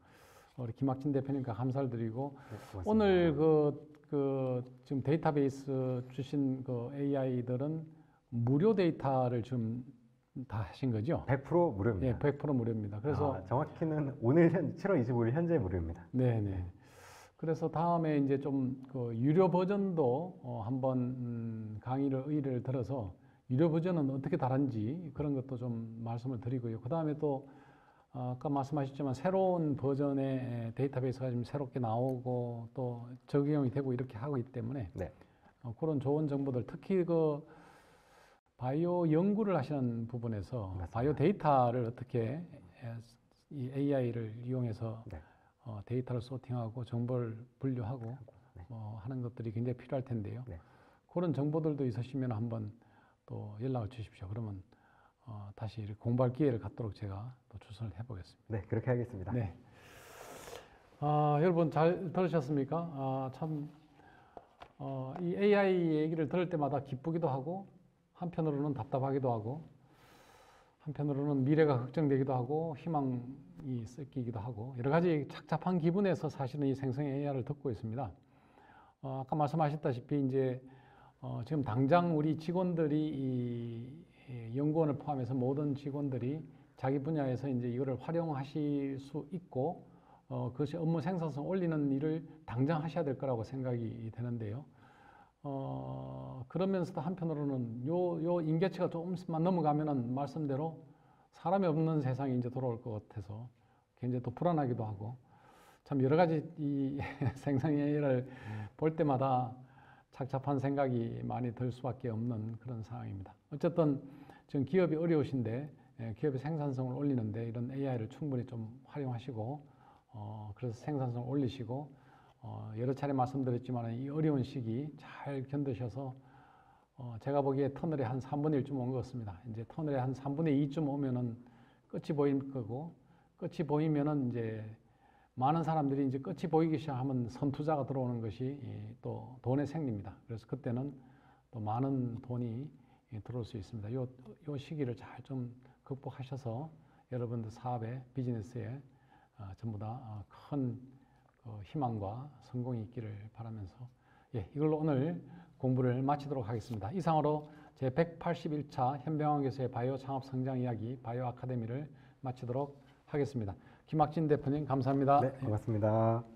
Speaker 1: 우리 김학진 대표님께 감사를 드리고
Speaker 2: 네,
Speaker 1: 오늘 지금 데이터베이스 주신 그 AI들은 무료 데이터를 지금 다 하신 거죠?
Speaker 2: 100% 무료입니다.
Speaker 1: 네, 100% 무료입니다. 그래서
Speaker 2: 정확히는 오늘 7월 25일 현재 무료입니다.
Speaker 1: 네. 그래서 다음에 이제 좀 그 유료 버전도 한번 강의를 의뢰를 들어서 유료 버전은 어떻게 다른지 그런 것도 좀 말씀을 드리고요. 그 다음에 또 아까 말씀하셨지만 새로운 버전의 데이터베이스가 지금 새롭게 나오고 또 적용이 되고 이렇게 하고 있기 때문에
Speaker 2: 네.
Speaker 1: 그런 좋은 정보들 특히 그 바이오 연구를 하시는 부분에서
Speaker 2: 맞습니다.
Speaker 1: 바이오 데이터를 어떻게 이 AI를 이용해서
Speaker 2: 네.
Speaker 1: 데이터를 소팅하고 정보를 분류하고
Speaker 2: 네.
Speaker 1: 하는 것들이 굉장히 필요할 텐데요.
Speaker 2: 네.
Speaker 1: 그런 정보들도 있으시면 한번 또 연락을 주십시오. 그러면 다시 이렇게 공부할 기회를 갖도록 제가 또 추천을 해보겠습니다.
Speaker 2: 네, 그렇게 하겠습니다.
Speaker 1: 네. 여러분 잘 들으셨습니까? 이 AI 얘기를 들을 때마다 기쁘기도 하고 한편으로는 답답하기도 하고 한편으로는 미래가 걱정되기도 하고 희망이 섞이기도 하고 여러 가지 착잡한 기분에서 사실은 이 생성 AI를 듣고 있습니다. 아까 말씀하셨다시피 이제 지금 당장 우리 직원들이 이 연구원을 포함해서 모든 직원들이 자기 분야에서 이제 이거를 활용하실 수 있고 그것이 업무 생산성 올리는 일을 당장 하셔야 될 거라고 생각이 되는데요. 그러면서도 한편으로는 요 임계치가 조금만 넘어가면은 말씀대로 사람이 없는 세상이 이제 돌아올 것 같아서 굉장히 또 불안하기도 하고 참 여러 가지 이 생성 AI를 볼 때마다 착잡한 생각이 많이 들 수밖에 없는 그런 상황입니다. 어쨌든 지금 기업이 어려우신데 기업의 생산성을 올리는데 이런 AI를 충분히 좀 활용하시고 그래서 생산성을 올리시고 여러 차례 말씀드렸지만 이 어려운 시기 잘 견디셔서 제가 보기에 터널의 한 3분의 1쯤 온 것 같습니다. 이제 터널의 한 3분의 2쯤 오면은 끝이 보일 거고, 끝이 보이면은 이제 많은 사람들이 이제 끝이 보이기 시작하면 선투자가 들어오는 것이 또 돈의 생리입니다. 그래서 그때는 또 많은 돈이 들어올 수 있습니다. 요 시기를 잘 좀 극복하셔서 여러분들 사업에, 비즈니스에 전부 다 큰 희망과 성공이 있기를 바라면서 이걸로 오늘 공부를 마치도록 하겠습니다. 이상으로 제 181차 현병환 교수의 바이오 창업 성장 이야기 바이오 아카데미를 마치도록 하겠습니다. 김학진 대표님 감사합니다.
Speaker 2: 네, 고맙습니다.